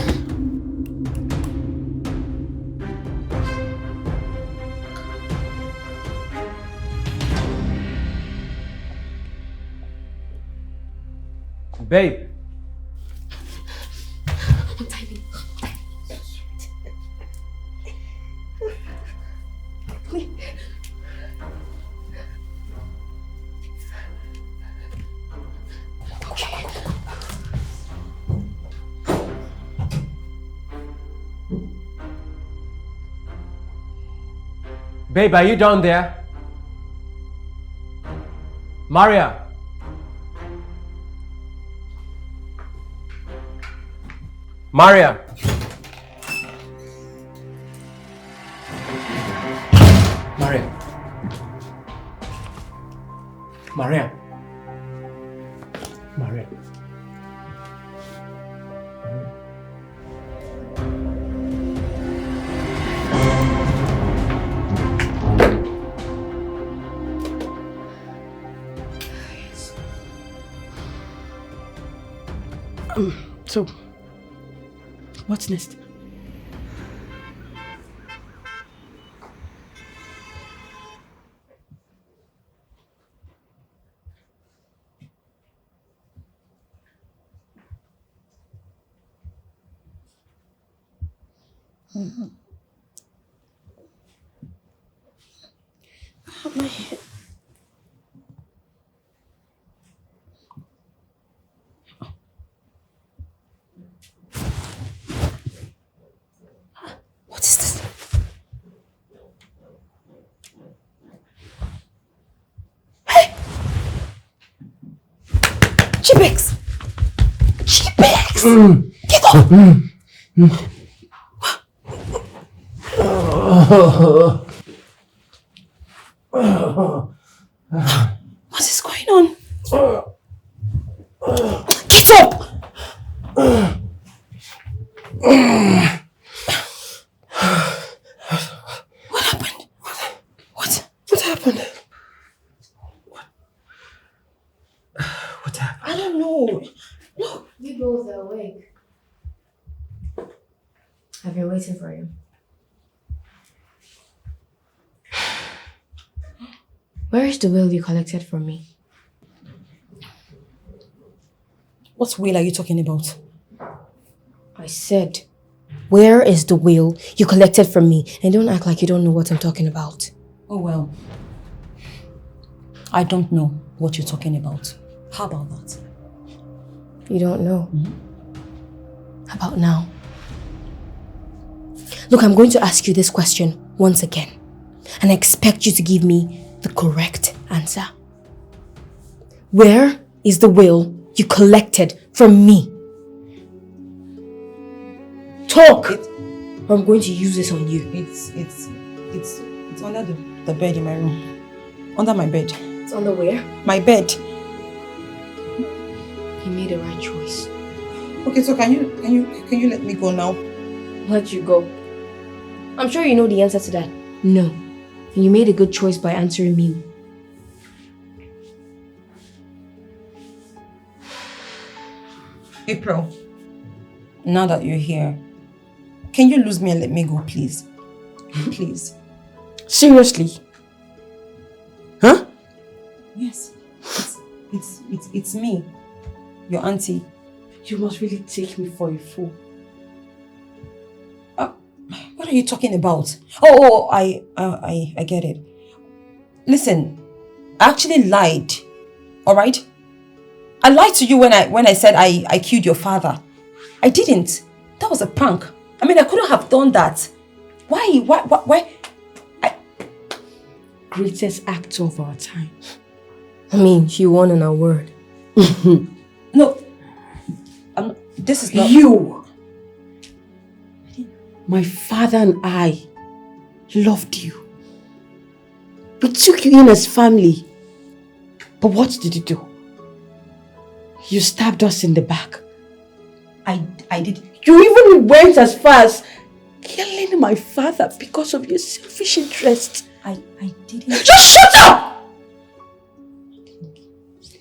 Babe. Untie me. Babe, are you down there? Maria. Maria. Maria. Maria. Maria. So, what's next? My head. What is this? Hey! Chipex! Chipex! Get up! What is going on? Get up! What happened? What happened? What happened? I don't know. Look, you both are awake. I've been waiting for you. Where is the will you collected from me? What will are you talking about? I said, where is the will you collected from me? And don't act like you don't know what I'm talking about. Oh well. I don't know what you're talking about. How about that? You don't know? How about now? Look, I'm going to ask you this question once again. And I expect you to give me the correct answer. Where is the will you collected from me? Talk! Or I'm going to use this on you. It's under the bed in my room. Under my bed. It's under where? My bed. You made the right choice. Okay, so can you let me go now? Let you go. I'm sure you know the answer to that. No. And you made a good choice by answering me. April, now that you're here, can you lose me and let me go, please? Please. Seriously? Huh? Yes. It's me, your auntie. You must really take me for a fool. What are you talking about? Oh, I get it. Listen, I actually lied. All right? I lied to you when I said I killed your father. I didn't. That was a prank. I mean, I couldn't have done that. Why? Greatest actor of our time. I mean, she won on her word. No. This is not... You! My father and I loved you. We took you in as family. But what did you do? You stabbed us in the back. I did... You even went as far as killing my father because of your selfish interest. I didn't... Just shut up!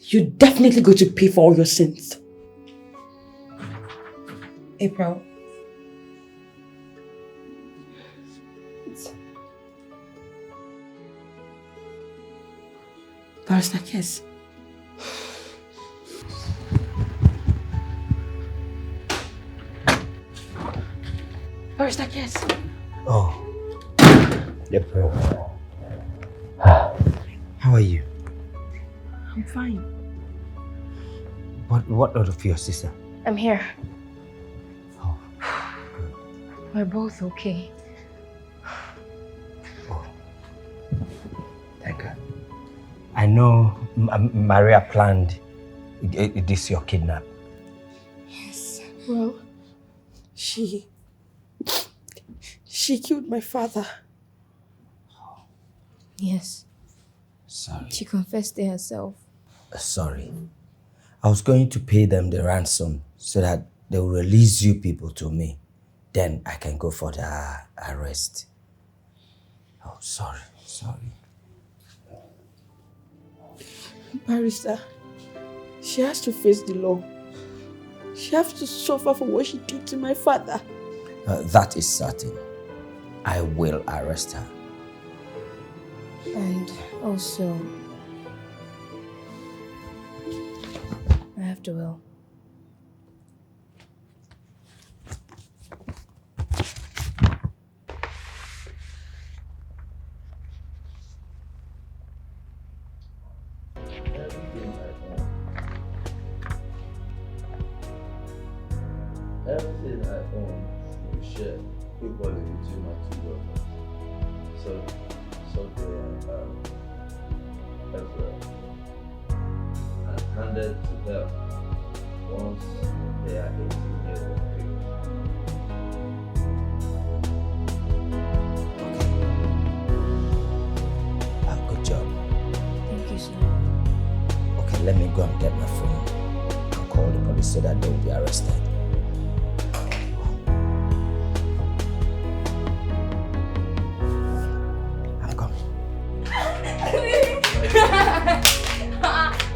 You're definitely going to pay for all your sins. April. Barrister Kes. Barrister Kes. Oh. April. How are you? I'm fine. What of your sister? I'm here. Oh, good. We're both okay. Oh. Thank God. I know Maria planned this your kidnap. Yes. Well, she killed my father. Yes. Sorry. She confessed it herself. Sorry. I was going to pay them the ransom so that they will release you people to me. Then I can go for the arrest. Oh, sorry. Barrister, she has to face the law. She has to suffer for what she did to my father. That is certain. I will arrest her. And also, I have to will. Everything I own, we share equally between my two daughters. So they are Ezra, and handed to them once they are 18 years of age. Okay. Good job. Thank you, sir. Okay, let me go and get my phone and call the police so that they will be arrested.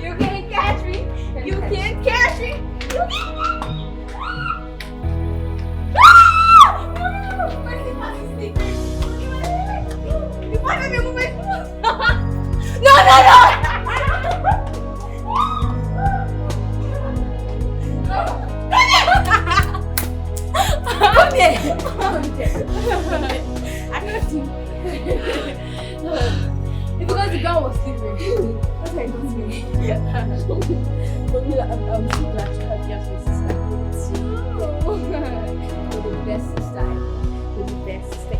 You can't catch me. You can't catch me. It's because the girl was sleeping. That's why it was me. But I'm so glad to have you as my sister. You're the best sister. You're the best sister.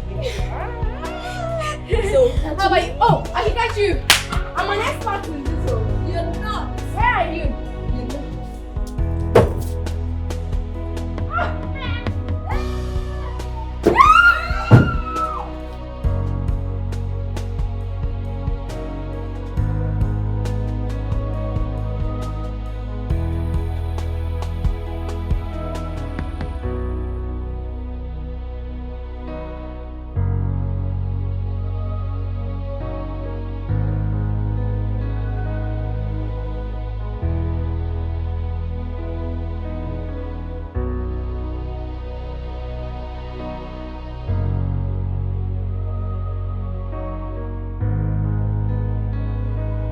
So, how about you? Oh, I can catch you. I'm an expert in this.